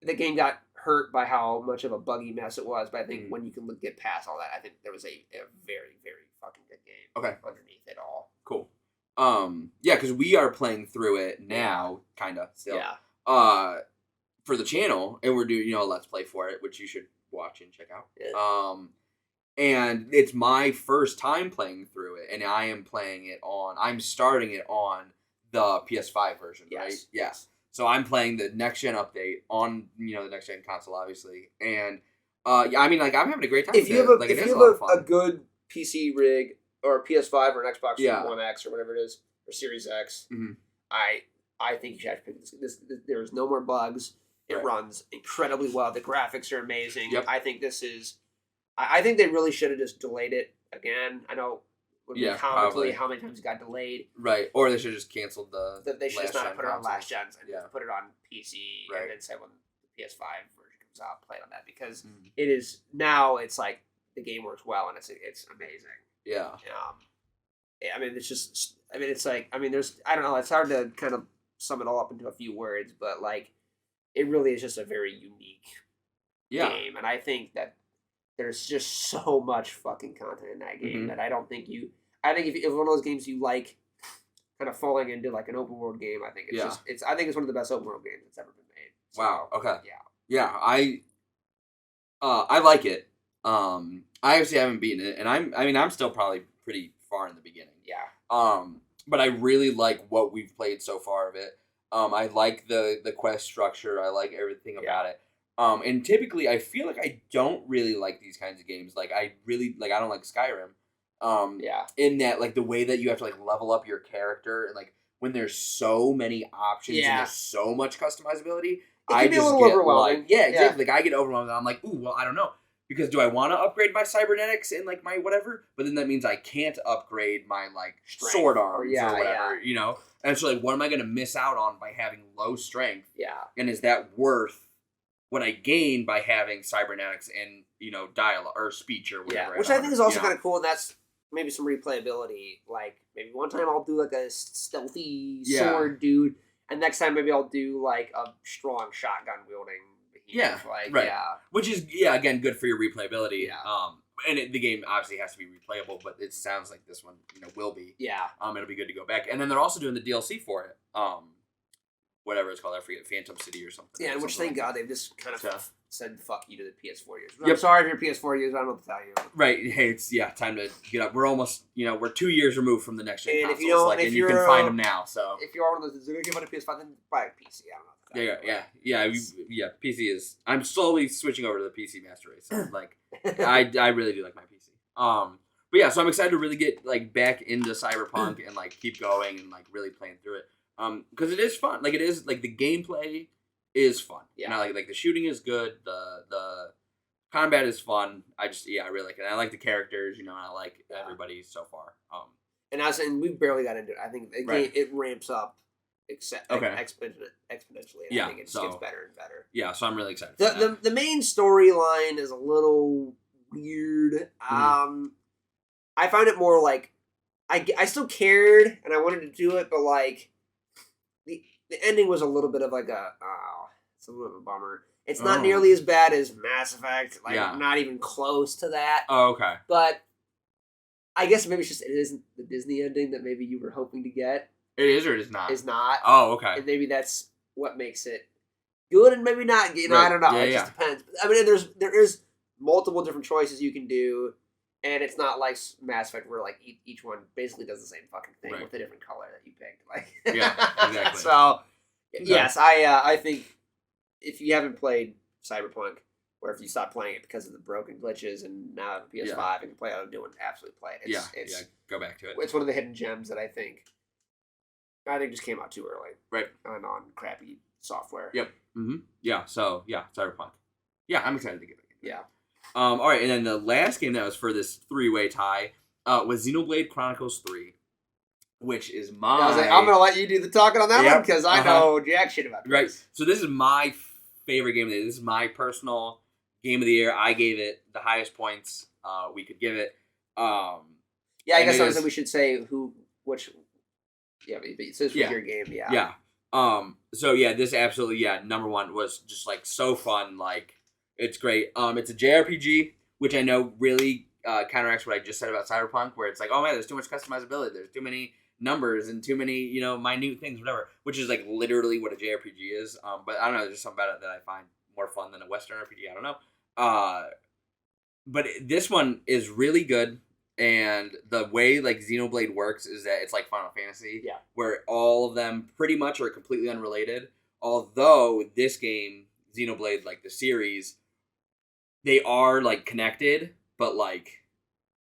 S1: the game got hurt by how much of a buggy mess it was, but I think when you can get past all that, I think there was a very, very fucking good game underneath it all.
S2: Cool. Yeah, because we are playing through it now, kind of still.
S1: Yeah.
S2: For the channel, and we're doing, a Let's Play for it, which you should watch and check out.
S1: Yeah.
S2: And it's my first time playing through it, and I'm starting it on the PS5 version, right? Yes. So I'm playing the next gen update on, the next gen console, obviously, and I mean, like, I'm having a great time.
S1: If you have a good PC rig or PS5 or an Xbox One X or whatever it is, or Series X, I think you should have to pick this. There's no more bugs. It runs incredibly well. The graphics are amazing. Yep. I think this is. I think they really should have just delayed it again. I know. Probably how many times it got delayed.
S2: Right, or they should have just canceled
S1: They should just not put it on last gens and put it on PC and then say when the PS5 version comes out, play on that, because it is now. It's like the game works well and it's amazing.
S2: Yeah.
S1: I mean, it's just. I mean, it's like. I mean, there's. I don't know. It's hard to kind of sum it all up into a few words, but like, it really is just a very unique game, and I think that there's just so much fucking content in that game that I don't think you. I think if it's one of those games you like, kind of falling into like an open world game, I think it's just. I think it's one of the best open world games that's ever been made. So,
S2: wow. Okay.
S1: Yeah.
S2: Yeah. I like it. I actually haven't beaten it, and I'm still probably pretty far in the beginning.
S1: Yeah.
S2: But I really like what we've played so far of it. I like the quest structure. I like everything about it. And typically I feel like I don't really like these kinds of games. Like I don't like Skyrim. In that, like, the way that you have to, like, level up your character, and, like, when there's so many options and there's so much customizability,
S1: I just get overwhelming.
S2: Like, exactly. Like, I get overwhelmed and I'm like, ooh, well, I don't know. Because do I want to upgrade my cybernetics and, like, my whatever? But then that means I can't upgrade my, like, strength, sword arms or whatever, And so, like, what am I going to miss out on by having low strength?
S1: Yeah.
S2: And is that worth what I gain by having cybernetics and, dialogue or speech or whatever?
S1: Yeah, which I think is also kind of cool, and that's maybe some replayability. Like, maybe one time I'll do, like, a stealthy sword dude, and next time maybe I'll do, like, a strong shotgun wielding. Which is, again, good for your replayability. Yeah. And the game obviously has to be replayable, but it sounds like this one, will be. Yeah.
S2: It'll be good to go back. And then they're also doing the DLC for it. Whatever it's called, I forget, Phantom City or something.
S1: Yeah, which, thank God, they've just kind of said fuck you to the PS4 users. I'm sorry if you're PS4 users, I don't know what to tell you.
S2: Right, hey, it's, time to get up. We're almost, we're 2 years removed from the next gen consoles.
S1: And
S2: you can find them now, so.
S1: If you are one of those, they're going to give out a PS5, then buy a PC, I don't know.
S2: Yeah. PC is. I'm slowly switching over to the PC Master Race. So, like, I really do like my PC. But yeah, so I'm excited to really get, like, back into Cyberpunk and, like, keep going and, like, really playing through it. Because it is fun. Like, it is, like, the gameplay is fun. Yeah. And like the shooting is good. The combat is fun. I really like it. I like the characters. And I like everybody so far.
S1: And we barely got into it. I think the game, it ramps up. Exponentially. I think it just gets better and better.
S2: Yeah, so I'm really excited.
S1: The main storyline is a little weird. Mm-hmm. I found it more like I still cared and I wanted to do it, but like the ending was a little bit of like it's a little bit of a bummer. It's not nearly as bad as Mass Effect. Like not even close to that.
S2: Oh, okay.
S1: But I guess maybe it isn't the Disney ending that maybe you were hoping to get.
S2: It is or it is not?
S1: It's not.
S2: Oh, okay.
S1: And maybe that's what makes it good and maybe not. Right. I don't know. It just depends. I mean, there is multiple different choices you can do, and it's not like Mass Effect where like each one basically does the same fucking thing with a different color that you picked. Like,
S2: exactly.
S1: So, yes, I think if you haven't played Cyberpunk, or if you stop playing it because of the broken glitches and now have a PS5 and can play out of doing, absolutely play it. It's
S2: go back to it.
S1: It's one of the hidden gems that I think just came out too early.
S2: Right.
S1: And on crappy software.
S2: Yep. Mm-hmm. Yeah, so, Cyberpunk. Yeah, I'm excited to get it.
S1: Yeah.
S2: All right, and then the last game that was for this three-way tie was Xenoblade Chronicles 3. which is my...
S1: I was like, I'm going to let you do the talking on that one because I know jack shit about this.
S2: Right. So this is my favorite game of the year. This is my personal game of the year. I gave it the highest points we could give it. I
S1: guess honestly we should say which... Yeah, but this was your game,
S2: Yeah. So this absolutely, number one was just like so fun. Like, it's great. It's a JRPG, which I know really counteracts what I just said about Cyberpunk, where it's like, oh man, there's too much customizability. There's too many numbers and too many, minute things, whatever, which is like literally what a JRPG is. But I don't know, there's just something about it that I find more fun than a Western RPG. I don't know. But this one is really good. And the way like Xenoblade works is that it's like Final Fantasy, where all of them pretty much are completely unrelated. Although this game, Xenoblade, like the series, they are like connected, but like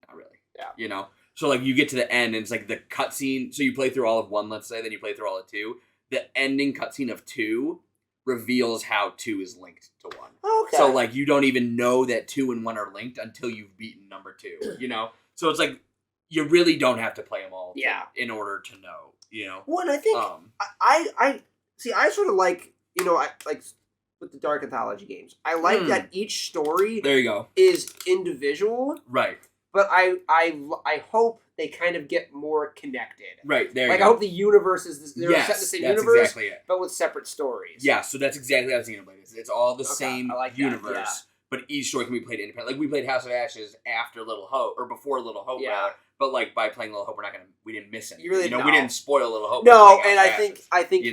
S2: not really. Yeah. So like you get to the end and it's like the cutscene. So you play through all of 1, let's say, then you play through all of 2. The ending cutscene of 2 reveals how 2 is linked to 1.
S1: Okay.
S2: So like you don't even know that 2 and 1 are linked until you've beaten number 2. So it's like you really don't have to play them all in order to know,
S1: Well, and I think I see. I sort of like I like with the Dark Anthology games. I like that each story
S2: there you go
S1: is individual,
S2: right?
S1: But I hope they kind of get more connected,
S2: right? There,
S1: like I hope the universe is they're set in the same universe, exactly but with separate stories.
S2: Yeah, so that's exactly how Xenoblade is. It's all the same universe. That, But each story can be played independently. Like, we played House of Ashes after Little Hope, or before Little Hope, rather. But, like, by playing Little Hope, we didn't miss anything. We didn't spoil Little Hope.
S1: No, and I think,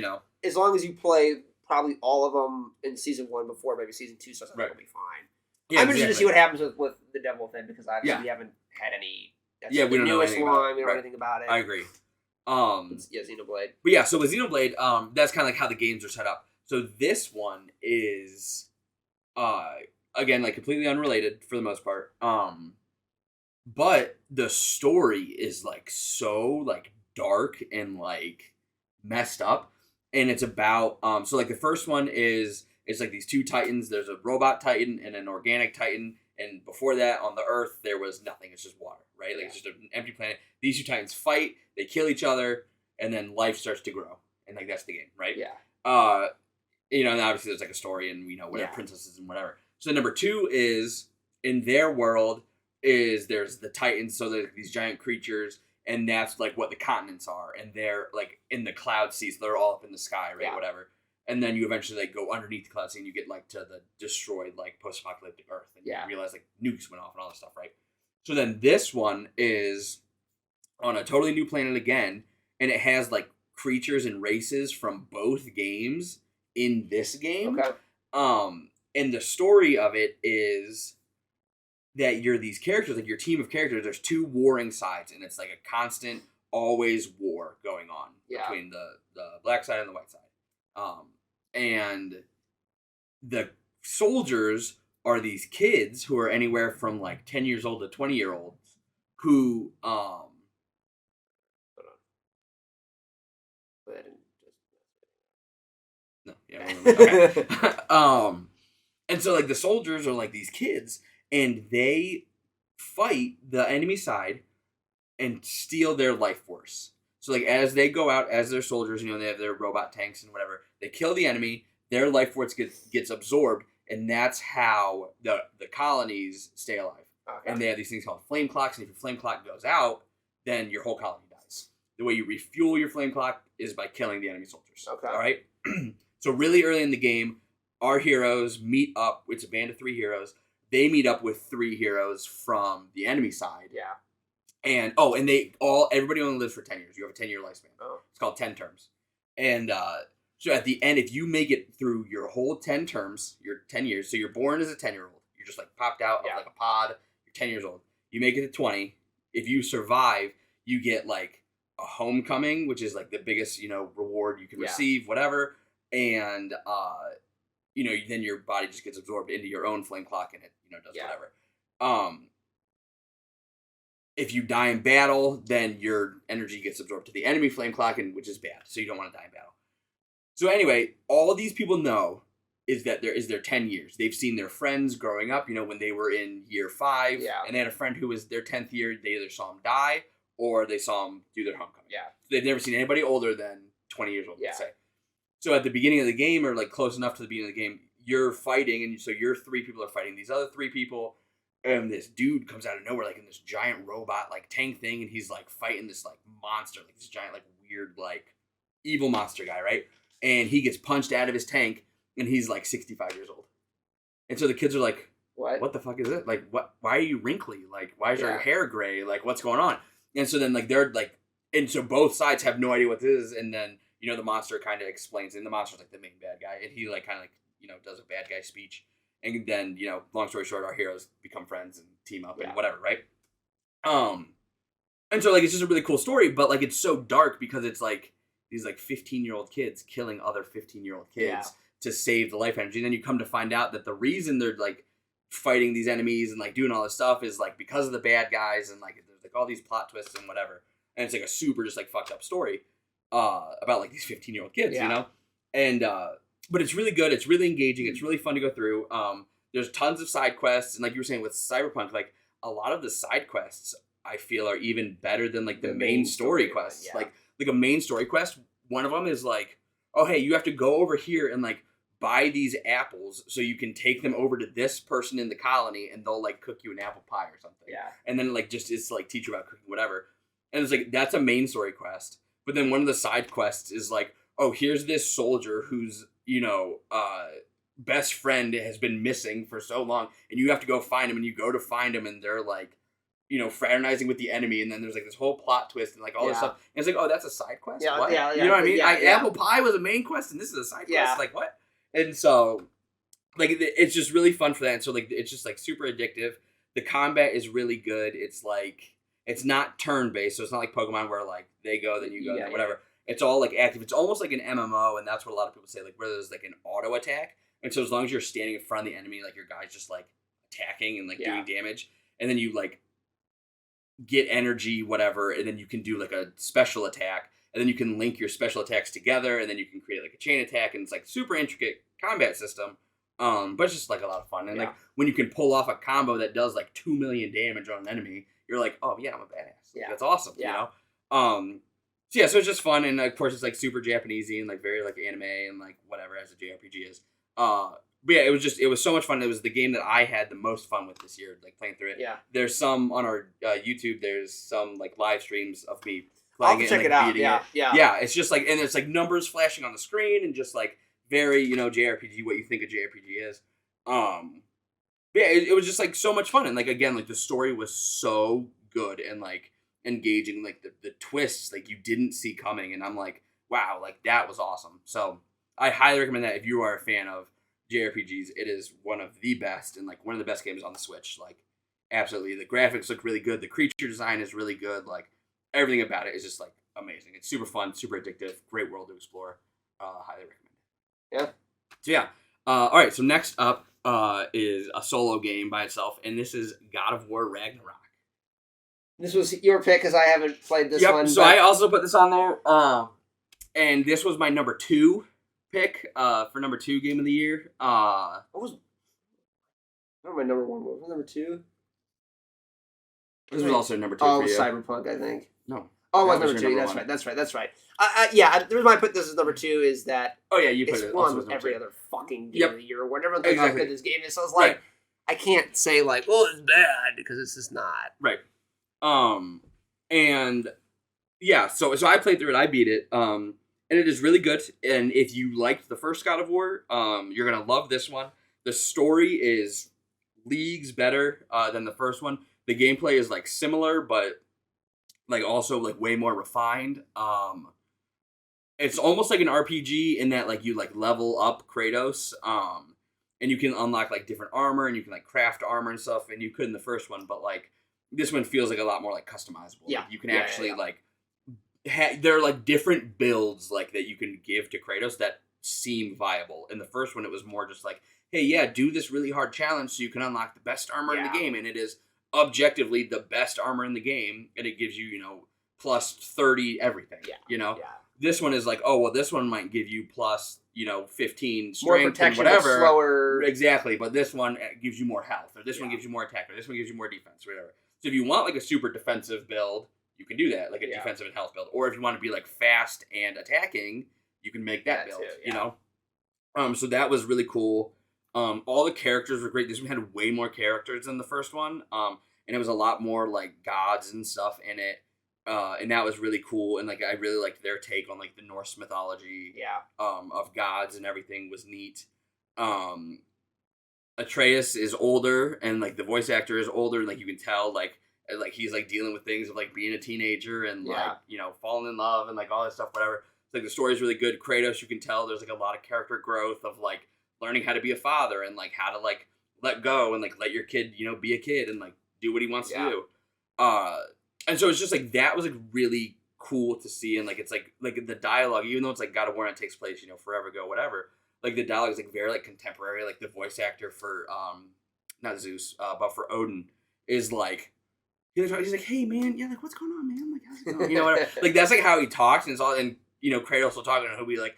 S1: as long as you play probably all of them in Season 1 before maybe Season 2 starts, I think it'll be fine. Yeah, I'm interested to see what happens with The Devil Within, because obviously we haven't had any...
S2: we don't know anything about it.
S1: We don't know anything about it.
S2: I agree.
S1: Xenoblade.
S2: But so with Xenoblade, that's kind of like how the games are set up. So this one is... again, like, completely unrelated for the most part. But the story is, like, so, like, dark and, like, messed up. And it's about, so, like, the first one is, it's, like, these two titans. There's a robot titan and an organic titan. And before that, on the Earth, there was nothing. It's just water, right? Like, it's just an empty planet. These two titans fight. They kill each other. And then life starts to grow. And, like, that's the game, right?
S1: Yeah.
S2: And obviously there's, like, a story and, whatever, princesses and whatever. So number 2 is, in their world, there's the Titans, so there's these giant creatures, and that's, like, what the continents are, and they're, like, in the cloud sea, so they're all up in the sky, right, whatever. And then you eventually, like, go underneath the cloud sea, and you get, like, to the destroyed, like, post-apocalyptic Earth, and you realize, like, nukes went off and all this stuff, right? So then this one is on a totally new planet again, and it has, like, creatures and races from both games in this game.
S1: Okay.
S2: And the story of it is that you're these characters, like your team of characters, there's 2 warring sides, and it's like a constant, always war going on between the black side and the white side. And the soldiers are these kids who are anywhere from like 10 years old to 20-year-olds who, Hold on. No, okay. And so, like, the soldiers are, like, these kids, and they fight the enemy side and steal their life force. So, like, as they go out, as their soldiers, they have their robot tanks and whatever, they kill the enemy, their life force gets absorbed, and that's how the colonies stay alive. Okay. And they have these things called flame clocks, and if your flame clock goes out, then your whole colony dies. The way you refuel your flame clock is by killing the enemy soldiers. Okay. All right? So, really early in the game, our heroes meet up. It's a band of 3 heroes. They meet up with 3 heroes from the enemy side. Yeah. And everybody only lives for 10 years. You have a 10-year lifespan. Oh. It's called 10 terms. And so at the end, if you make it through your whole 10 terms, your 10 years, so you're born as a 10-year-old. You're just like popped out of like a pod. You're 10 years old. You make it to 20. If you survive, you get like a homecoming, which is like the biggest, reward you can receive, whatever. And, then your body just gets absorbed into your own flame clock and it, does whatever. If you die in battle, then your energy gets absorbed to the enemy flame clock, which is bad. So you don't want to die in battle. So anyway, all of these people know is that there is their 10 years. They've seen their friends growing up, when they were in year 5. Yeah. And they had a friend who was their 10th year. They either saw him die or they saw them do their homecoming.
S1: Yeah.
S2: They've never seen anybody older than 20 years old, let's
S1: Yeah.
S2: say. So at the beginning of the game, or like close enough to the beginning of the game, you're fighting, and so your 3 people are fighting these other 3 people, and this dude comes out of nowhere, like in this giant robot, like tank thing, and he's like fighting this like monster, like this giant, like weird, like evil monster guy, right? And he gets punched out of his tank, and he's like 65 years old. And so the kids are like, what the fuck is it? Like, what? Why are you wrinkly? Like, why is your hair gray? Like, what's going on? And so then, like, they're like, and so both sides have no idea what this is. And then, you know, the monster kind of explains, and the monster's like the main bad guy. And he, like, kind of like, you know, does a bad guy speech. And then, you know, long story short, our heroes become friends and team up and whatever, right? And so, like, it's just a really cool story, but, like, it's so dark because it's, like, these, like, 15-year-old kids killing other 15-year-old kids to save the life energy. And then you come to find out that the reason they're, like, fighting these enemies and like doing all this stuff is like because of the bad guys, and like there's like all these plot twists and whatever, and it's like a super just like fucked up story about like these 15-year-old kids, you know. And but it's really good, it's really engaging, it's really fun to go through. There's tons of side quests, and like you were saying with Cyberpunk, like a lot of the side quests I feel are even better than like the main story quests. Like a main story quest, one of them is like, oh hey, you have to go over here and like buy these apples so you can take them over to this person in the colony, and they'll like cook you an apple pie or something. Yeah. And then like just it's like teach you about cooking whatever. And it's like that's a main story quest. But then one of the side quests is like, oh, here's this soldier who's, you know, best friend has been missing for so long, and you have to go find him, and you go to find him, and they're like, you know, fraternizing with the enemy, and then there's like this whole plot twist and like all this stuff. And it's like, oh, that's a side quest?
S1: Yeah,
S2: what?
S1: yeah.
S2: You know what I mean? Apple pie was a main quest, and this is a side quest. Like, what? And so, like, it's just really fun for that. And so, like, it's just, like, super addictive. The combat is really good. It's, like, it's not turn-based, so it's not like Pokemon where, like, they go, then you go, then whatever. It's all, like, active. It's almost like an MMO, and that's what a lot of people say, like, where there's, like, an auto attack. And so as long as you're standing in front of the enemy, like, your guy's just, like, attacking and, like, doing damage. And then you, like, get energy, whatever, and then you can do, like, a special attack. And then you can link your special attacks together, and then you can create, like, a chain attack, and it's, like, super intricate combat system, but it's just like a lot of fun. And like when you can pull off a combo that does like 2 million damage on an enemy, you're like, oh yeah, I'm a badass. Like, that's awesome. You know. So yeah, so it's just fun, and of course it's like super Japanesey and like very like anime and like whatever as a JRPG is. But yeah, it was so much fun. It was the game that I had the most fun with this year, like playing through it. Yeah. There's some on our YouTube. There's some like live streams of me playing it. I'll check it out. Yeah. It's just like, and it's like numbers flashing on the screen and just like. Very, you know, JRPG, what you think a JRPG is. Yeah, it was just, like, so much fun. And, like, again, like, the story was so good and, like, engaging. Like, the twists, like, you didn't see coming. And I'm like, wow, like, that was awesome. So, I highly recommend that if you are a fan of JRPGs. It is one of the best and, like, one of the best games on the Switch. Like, absolutely. The graphics look really good. The creature design is really good. Like, everything about it is just, like, amazing. It's super fun, super addictive, great world to explore. Highly recommend. Yeah. So yeah. All right. So next up is a solo game by itself, and this is God of War Ragnarok.
S1: This was your pick because I haven't played this one.
S2: So I also put this on there, and this was my number 2 pick for number 2 game of the year. What was
S1: my number 1? What was number 2?
S2: This was also number 2.
S1: Oh,
S2: for you.
S1: Cyberpunk, I think.
S2: No.
S1: Oh, it was number 2. That's right. Yeah, the reason why I put this as number 2 is that
S2: you put
S1: it's won with every other fucking game of the year or whatever the fuck this game is. So it's like, I can't say like, well, it's bad because it's just not.
S2: Right. And yeah, so I played through it. I beat it. And it is really good. And if you liked the first God of War, you're gonna love this one. The story is leagues better than the first one. The gameplay is like similar, but like also like way more refined. It's almost like an RPG in that like you like level up Kratos, and you can unlock like different armor and you can like craft armor and stuff, and you could in the first one, but like this one feels like a lot more like customizable. Yeah, like, you can actually like there are like different builds like that you can give to Kratos that seem viable. In the first one, it was more just like, hey, do this really hard challenge so you can unlock the best armor in the game, and it is objectively the best armor in the game, and it gives you, you know, plus 30 everything. You know, this one is like, oh well, this one might give you plus, you know, 15 strength and whatever.
S1: Slower.
S2: Exactly, but this one gives you more health, or this one gives you more attack, or this one gives you more defense, or whatever. So if you want like a super defensive build, you can do that, like a defensive and health build. Or if you want to be like fast and attacking, you can make that build, you know? So that was really cool. All the characters were great. This one had way more characters than the first one. And it was a lot more like gods and stuff in it. And that was really cool. And like, I really liked their take on like the Norse mythology of gods and everything was neat. Atreus is older and like the voice actor is older. And like, you can tell like he's like dealing with things of like being a teenager and like, you know, falling in love and like all that stuff, whatever. Like the story's really good. Kratos, you can tell there's like a lot of character growth of like learning how to be a father and like how to like let go and like let your kid, you know, be a kid and like do what he wants to do. And so it's just like that was like really cool to see, and like it's like the dialogue, even though it's like God of War and it takes place, you know, forever ago, whatever. Like the dialogue is like very like contemporary. Like the voice actor for not Zeus, but for Odin is like. He's like, hey man, yeah, like what's going on, man? Like how's it going? You know, whatever. Like that's like how he talks, and it's all, and you know, Kratos will talk, and he'll be like,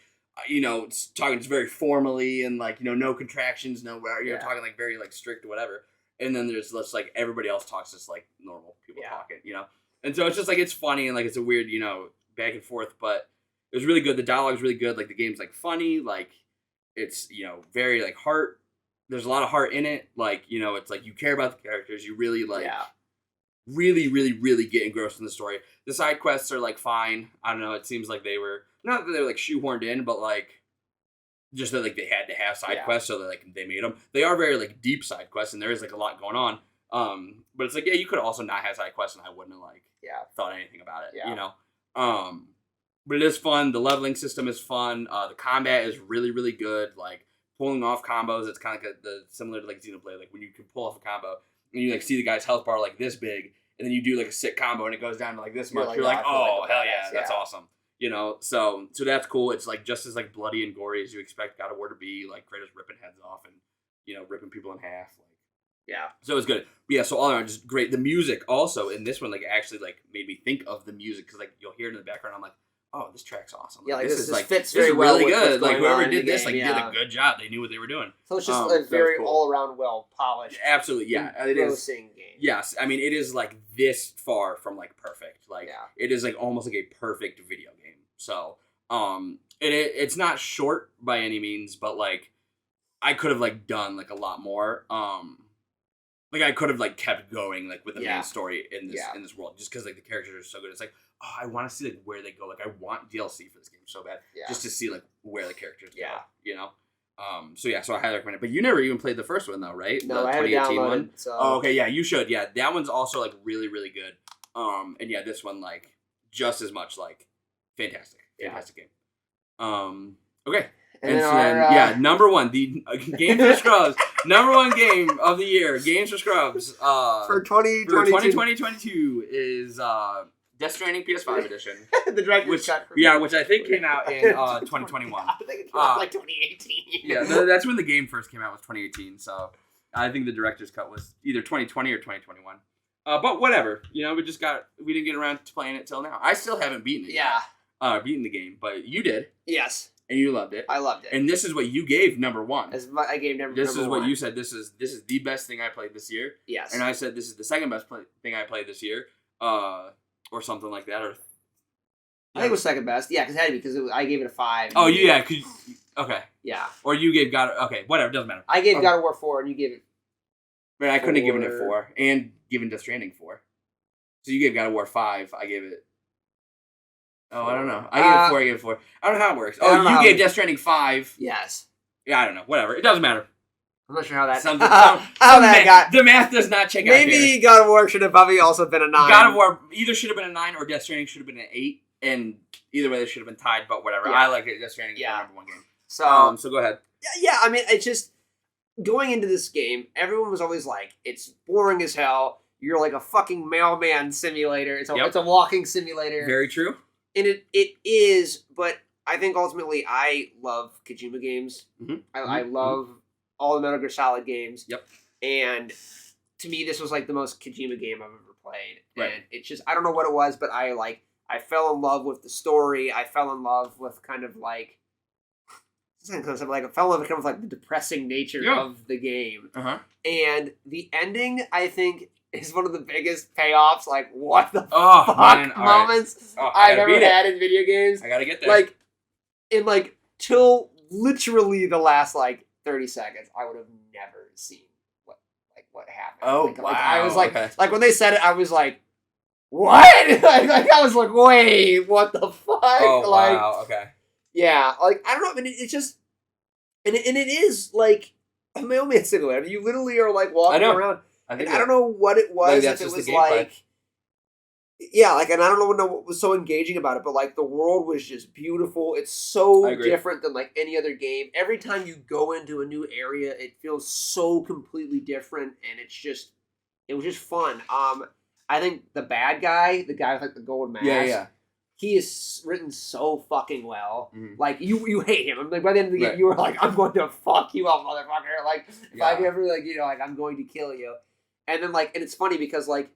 S2: you know, it's talking just very formally, and like, you know, no contractions, no, you know, talking like very like strict or whatever. And then there's just like everybody else talks just like normal people talking, you know. And so it's just like it's funny and like it's a weird, you know, back and forth, but it was really good. The dialogue's really good. Like the game's like funny, like it's, you know, very like heart. There's a lot of heart in it. Like, you know, it's like you care about the characters. You really like. Really, really, really get engrossed in the story. The side quests are like fine. I don't know. It seems like they were not that they were like shoehorned in, but like just that like they had to have side quests, so that like they made them. They are very like deep side quests, and there is like a lot going on. But it's like you could also not have side quests, and I wouldn't have like thought anything about it. You know. But it is fun. The leveling system is fun. The combat is really, really good. Like pulling off combos, it's kind of like similar to like Xenoblade. Like when you can pull off a combo and you like see the guy's health bar like this big. And then you do like a sick combo and it goes down to like this much. You're like, oh, hell yeah, that's awesome. You know, so that's cool. It's like just as like bloody and gory as you expect God of War to be. Like Kratos ripping heads off and, you know, ripping people in half. Like, so it was good. But yeah, so all around just great. The music also in this one like actually like made me think of the music because like you'll hear it in the background. I'm like, oh, this track's awesome. Like,
S1: this
S2: is like
S1: fits very well.
S2: Really good. Like whoever did this
S1: game,
S2: did a good job. They knew what they were doing.
S1: So it's just a very all around well polished.
S2: Absolutely, yeah. It is
S1: game.
S2: Yes, I mean it is like this far from like perfect. Like it is like almost like a perfect video game. So it's not short by any means, but like I could have like done like a lot more. Like I could have like kept going like with the main story in this world just because like the characters are so good. It's like, oh, I want to see like where they go. Like I want DLC for this game so bad, just to see like where the characters go. You know. So I highly recommend it. But you never even played the first one though, right?
S1: No,
S2: the
S1: I haven't downloaded one. So.
S2: Oh, okay, yeah, you should. Yeah, that one's also like really, really good. And yeah, this one like just as much like fantastic game. Okay. And then number one, the Games for Scrubs, number one game of the year, Games for Scrubs.
S1: For 2022
S2: is Death Stranding PS5 edition.
S1: The director's cut.
S2: Which I think came out in 2021.
S1: I think it came out like 2018.
S2: Yeah, that's when the game first came out, was 2018. So I think the director's cut was either 2020 or 2021. But whatever, you know, we didn't get around to playing it till now. I still haven't beaten it.
S1: Yeah.
S2: Beaten the game, but you did.
S1: Yes.
S2: And you loved it.
S1: I loved it.
S2: And this is what you gave number one.
S1: I gave number one.
S2: This is what you said. This is the best thing I played this year.
S1: Yes.
S2: And I said this is the second best thing I played this year. Or something like that. Or
S1: I think it was second best. Yeah, because it had to be, because I gave it a 5.
S2: Oh, yeah. Okay.
S1: Yeah.
S2: Or you gave God... Okay, whatever. Doesn't matter.
S1: I gave God of War 4, and you gave it...
S2: Man, I couldn't have given it 4. And given Death Stranding 4. So you gave God of War 5. I gave it... Oh, I don't know. I gave it 4. I don't know how it works. Oh, you gave Death Stranding 5.
S1: Yes.
S2: Yeah, I don't know. Whatever. It doesn't matter.
S1: I'm not sure how that...
S2: The math does not check out here.
S1: Maybe God of War should have probably also been a 9.
S2: God of War either should have been a 9 or Death Stranding should have been an 8. And either way, they should have been tied, but whatever. Yeah. I like it. Death Stranding is my number one game. So go ahead.
S1: Yeah, I mean, it's just... Going into this game, everyone was always like, it's boring as hell. You're like a fucking mailman simulator. It's a walking simulator.
S2: Very true.
S1: And it is, but I think ultimately I love Kojima games. Mm-hmm. I love all the Metal Gear Solid games.
S2: Yep.
S1: And to me, this was like the most Kojima game I've ever played.
S2: Right.
S1: And it's just, I don't know what it was, but I fell in love with the story. I fell in love with kind of like, I fell in love with kind of like the depressing nature of the game.
S2: Uh-huh.
S1: And the ending, I think, is one of the biggest payoffs, like, what the fuck moments I've ever had in video games.
S2: I gotta get there.
S1: Like, in, like, till literally the last, like, 30 seconds, I would have never seen what happened.
S2: Oh,
S1: like,
S2: wow.
S1: Like, I was like, like, when they said it, I was like, what? like, I was like, wait, what the fuck?
S2: Oh,
S1: like,
S2: wow, okay.
S1: Yeah, like, I don't know, I mean, it's just, and it is, like, a Mailman Simulator. You literally are, like, walking around, and I don't know what it was, if it was, like, yeah, like, and I don't know what was so engaging about it, but, like, the world was just beautiful. It's so different than, like, any other game. Every time you go into a new area, it feels so completely different, and it was just fun. I think the bad guy, the guy with, like, the gold mask, he is written so fucking well. Mm-hmm. Like, you hate him. I'm like, by the end of the game, you were like, I'm going to fuck you up, motherfucker. Like, if I ever, like, like, I'm going to kill you. And then, like, and it's funny because, like,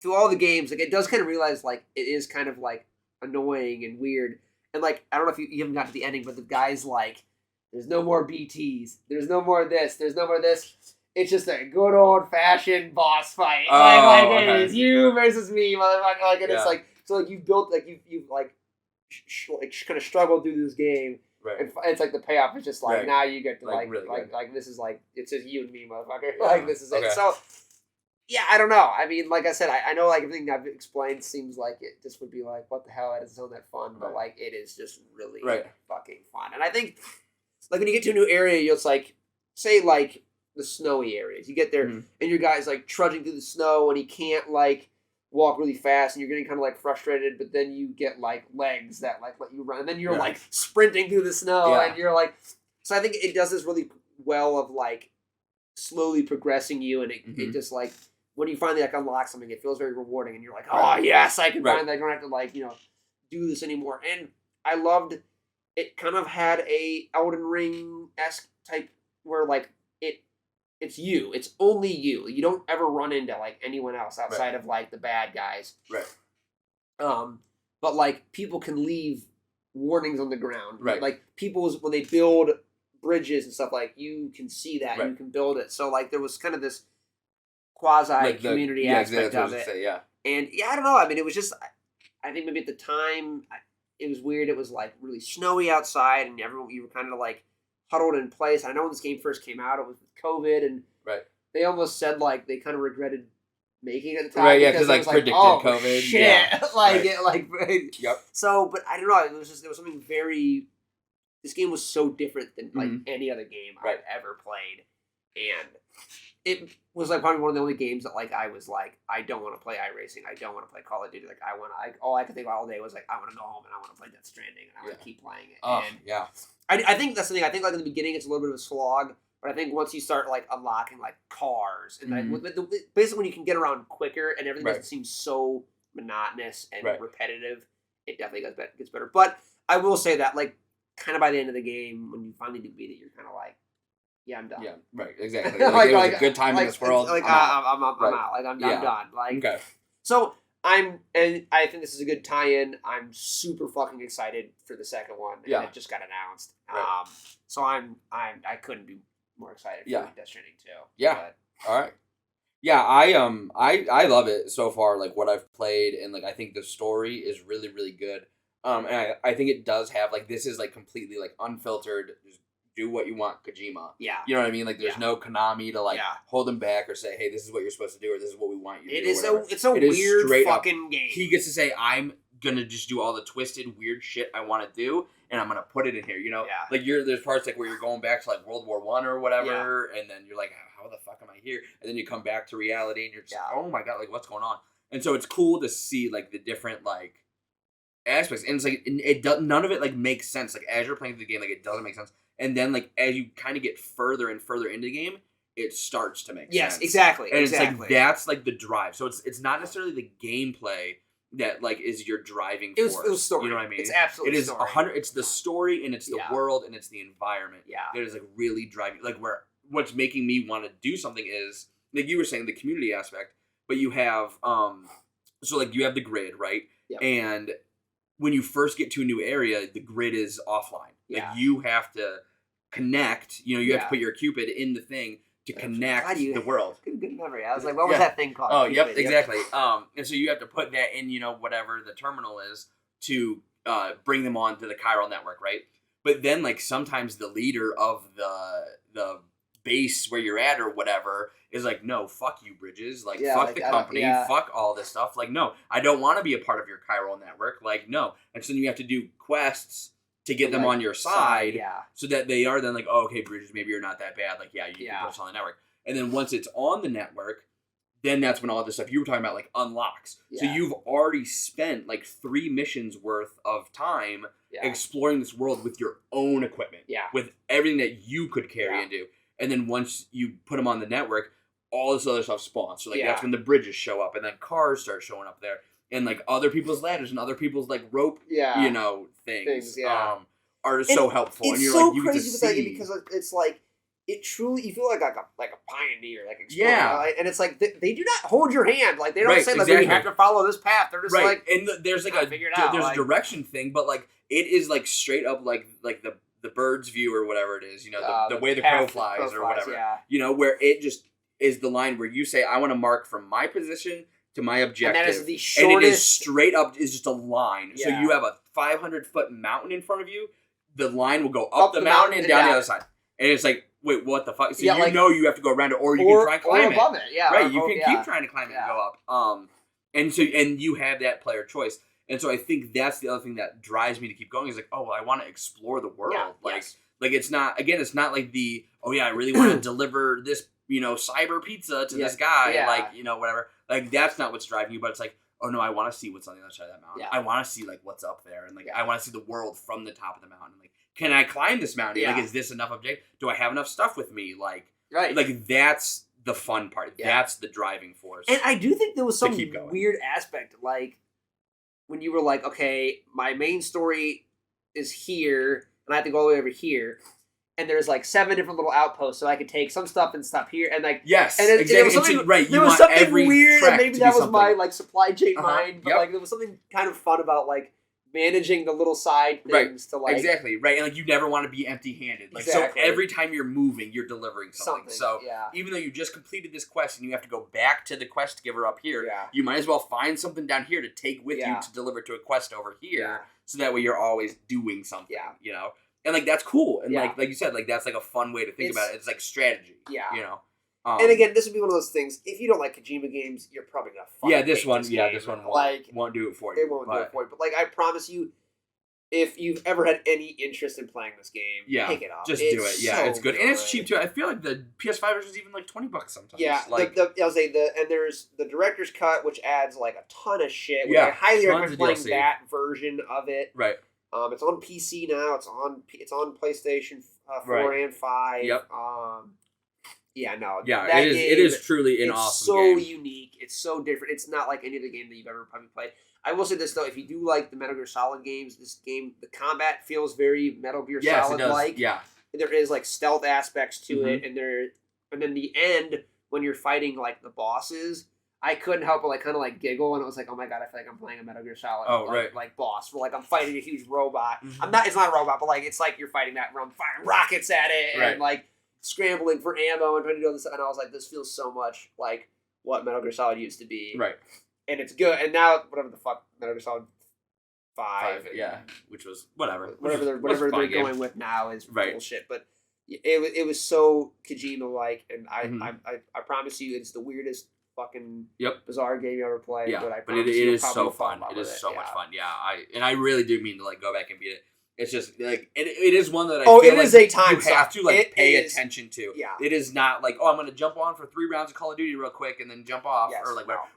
S1: through all the games, like, it does kind of realize, like, it is kind of, like, annoying and weird. And, like, I don't know if you even got to the ending, but the guy's like, there's no more BTs. There's no more this. There's no more this. It's just a good old-fashioned boss fight. It is you versus me, motherfucker. Like, and it's like, so, like, you've built, like, you've like, kind of struggled through this game. Right. And it's like the payoff is just like, now you get to, like really like, this is like, it's just you and me, motherfucker. Yeah. Like, this is it. So, yeah, I don't know. I mean, like I said, I know, like, everything I've explained seems like it just would be like, what the hell, it isn't that fun. But, like, it is just really fucking fun. And I think, like, when you get to a new area, you'll, it's like, say, like, the snowy areas. You get there, and your guy's, like, trudging through the snow, and he can't, like, walk really fast, and you're getting kind of, like, frustrated, but then you get, like, legs that, like, let you run, and then you're, like, sprinting through the snow, and you're, like... So I think it does this really well of, like, slowly progressing you, and it just, like, when you finally, like, unlock something, it feels very rewarding, and you're like, oh, yes, I can finally, I don't have to, like, do this anymore. And I loved... It kind of had a Elden Ring-esque type where, like, it's you. It's only you. You don't ever run into, like, anyone else outside of, like, the bad guys. Right. But, like, people can leave warnings on the ground. Right. Like, when they build bridges and stuff, like, you can see that. Right. You can build it. So, like, there was kind of this quasi-community aspect of it. And, I don't know. I mean, it was just... I think maybe at the time, it was weird. It was, like, really snowy outside, and you were kind of, like, huddled in place. I know when this game first came out, it was with COVID, and they almost said, like, they kind of regretted making it at the time. Right, yeah, because, like, predicted COVID. Shit. Yeah. Yep. So, but I don't know. There was something very... This game was so different than, like, any other game I've ever played. And it was, like, probably one of the only games that, like, I was like, I don't want to play iRacing. I don't want to play Call of Duty. Like, all I could think about all day was, like, I want to go home and I want to play Death Stranding and I want to keep playing it. And I think that's the thing. I think, like, in the beginning, it's a little bit of a slog. But I think once you start, like, unlocking, like, cars, and basically when you can get around quicker and everything doesn't seem so monotonous and repetitive, it definitely gets better. But I will say that, like, kind of by the end of the game, when you finally do beat it, you're kind of like, yeah, I'm done. Yeah, right, exactly. Like, it was a good time in this world. Like, I'm out. Like, I'm done. Like, so I think this is a good tie-in. I'm super fucking excited for the second one. And it just got announced. So I couldn't be more excited for Death Stranding 2. Yeah. All right.
S2: Yeah, I love it so far, like, what I've played, and, like, I think the story is really, really good. And I think it does have, like, this is, like, completely, like, unfiltered, just do what you want, Kojima. Yeah. You know what I mean? Like, there's no Konami to, like, hold him back or say, hey, this is what you're supposed to do, or this is what we want you to do.
S1: It's a weird fucking game.
S2: He gets to say, I'm gonna just do all the twisted, weird shit I want to do, and I'm gonna put it in here, you know? Yeah. Like, there's parts, like, where you're going back to, like, World War I or whatever, and then you're like, how the fuck am I here? And then you come back to reality, and you're just like, oh my god, like, what's going on? And so it's cool to see, like, the different, like, aspects, and it's like none of it, like, makes sense. Like, as you're playing through the game, like, it doesn't make sense, and then, like, as you kind of get further and further into the game, it starts to make sense.
S1: Yes, exactly.
S2: And it's like that's like the drive. So it's not necessarily the gameplay that, like, is your driving force.
S1: It was story.
S2: You know what I mean?
S1: It's absolutely
S2: story. 100. It's the story, and it's the world, and it's the environment. Yeah, that is, like, really driving. Like, where what's making me want to do something is, like you were saying, the community aspect. But you have so, like, you have the grid, right? Yep. And when you first get to a new area, the grid is offline. Yeah. Like, you have to connect, you know, you have to put your Cupid in the thing to connect the world.
S1: Good memory. I was like, what was that thing called?
S2: Oh, yep, exactly. And so you have to put that in, whatever the terminal is to bring them on to the chiral network, right? But then, like, sometimes the leader of the base where you're at or whatever is like, no, fuck you, Bridges. Like, fuck the company. Fuck all this stuff. Like, no, I don't want to be a part of your chiral network. Like, no. And so then you have to do quests to get them on your side so that they are then like, oh, okay, Bridges, maybe you're not that bad. Like, you can put us on the network. And then once it's on the network, then that's when all this stuff you were talking about, like, unlocks. So you've already spent, like, 3 missions worth of time exploring this world with your own equipment. Yeah. With everything that you could carry and do. And then once you put them on the network, all this other stuff spawns. So, like, that's when the bridges show up. And then cars start showing up there. And, like, other people's ladders and other people's, like, rope, things are so helpful.
S1: It's
S2: and you're
S1: so
S2: like, you
S1: crazy
S2: get to
S1: with that
S2: see.
S1: game because it's like, it truly, you feel like a pioneer, like explorer, and it's like they do not hold your hand, like they don't say like you have to follow this path. They're just like,
S2: and there's like there's a direction thing, but like it is like straight up like the bird's view or whatever it is, the way the crow flies or whatever, where it just is the line where you say I want to mark from my position to my objective,
S1: and that is the shortest,
S2: and it is straight up is just a line. So you have a 500-foot mountain in front of you. The line will go up the mountain and down the other side, and it's like. Wait, what the fuck? So you have to go around it, or you can try and climb it.
S1: Above it,
S2: right? You can keep trying to climb it and go up. And you have that player choice. And so I think that's the other thing that drives me to keep going is like, oh, well, I want to explore the world. Yeah, like it's not like the I really want to deliver this cyber pizza to this guy, whatever. Like that's not what's driving you, but it's like, oh no, I want to see what's on the other side of that mountain. Yeah. I want to see like what's up there, and like I want to see the world from the top of the mountain. Like, can I climb this mountain? Yeah. Like, is this enough object? Do I have enough stuff with me? Like, like that's the fun part. Yeah. That's the driving force.
S1: And I do think there was some weird aspect, like when you were like, okay, my main story is here, and I have to go all the way over here. And there's like 7 different little outposts, so I could take some stuff and stop here, and like
S2: exactly.
S1: There was something, there was something weird, and maybe that was my like supply chain mind, but like there was something kind of fun about like managing the little side things to like
S2: and like you never want to be empty-handed. Like so every time you're moving, you're delivering something. So even though you just completed this quest and you have to go back to the quest giver up here, you might as well find something down here to take with you to deliver to a quest over here, so that way you're always doing something. And like that's cool, and like you said, like that's like a fun way to think about it. It's like strategy. And
S1: again, this would be one of those things. If you don't like Kojima games, you're probably gonna fucking
S2: this one
S1: like,
S2: won't do it for you.
S1: It won't do it for you. But like I promise you, if you've ever had any interest in playing this game, pick it up.
S2: Just do it. Yeah, it's good. And it's cheap too. I feel like the PS5 version is even like $20 sometimes.
S1: Yeah, like I'll say and there's the director's cut, which adds like a ton of shit. Which I highly recommend playing that version of it.
S2: Right.
S1: It's on PC now. It's on PlayStation 4 and 5.
S2: Yep.
S1: It
S2: is truly an awesome game.
S1: It's so unique. It's so different. It's not like any other game that you've ever probably played. I will say this though: if you do like the Metal Gear Solid games, this game, the combat feels very Metal Gear Solid like.
S2: Yeah.
S1: There is like stealth aspects to it, and then the end when you're fighting like the bosses. I couldn't help but like kind of like giggle, and it was like, oh my god, I feel like I'm playing a Metal Gear Solid like boss, where like I'm fighting a huge robot. It's not a robot, but like it's like you're fighting that, where I'm firing rockets at it and like scrambling for ammo and trying to do all this. And I was like, this feels so much like what Metal Gear Solid used to be.
S2: Right.
S1: And it's good. And now whatever the fuck Metal Gear Solid 5
S2: which was whatever
S1: they're going with now is bullshit. But it was so Kojima like, and I promise you, it's the weirdest fucking bizarre game you ever played.
S2: Yeah,
S1: but
S2: it is so fun. It is so much fun. Yeah, I really do mean to like go back and beat it. It's just like it is one that I feel
S1: it is
S2: like
S1: a time
S2: you have to like pay attention to.
S1: Yeah,
S2: it is not like I'm gonna jump on for 3 rounds of Call of Duty real quick and then jump off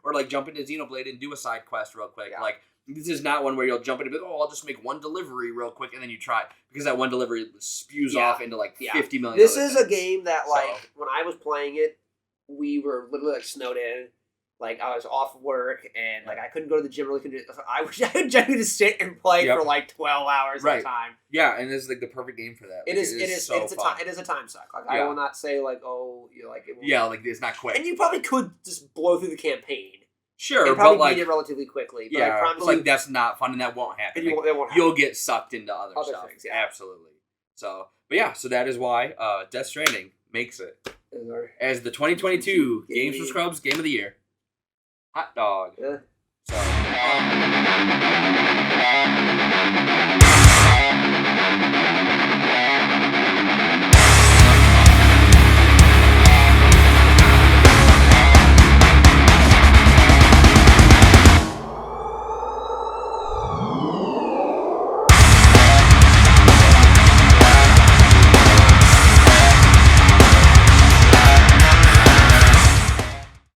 S2: or like jump into Xenoblade and do a side quest real quick. Yeah. Like this is not one where you'll jump into I'll just make one delivery real quick and then you try, because that one delivery spews off into like 50 million.
S1: This is a game that like when I was playing it, we were literally like snowed in. Like, I was off work, and, like, I couldn't go to the gym, really couldn't do it. I would generally just sit and play for, like, 12 hours at a time.
S2: Yeah, and it's, like, the perfect game for that.
S1: It is a time suck. Like, I will not say, like, it will
S2: like, it's not quick.
S1: And you probably could just blow through the campaign.
S2: Sure,
S1: and probably beat it relatively quickly. But I promise
S2: you, that's not fun, and that won't happen. You'll get sucked into other stuff. Things, Absolutely. So, but yeah, so that is why Death Stranding makes it. as the 2022 Games for Scrubs Game of the Year. Hot dog.
S1: Yeah.
S2: So,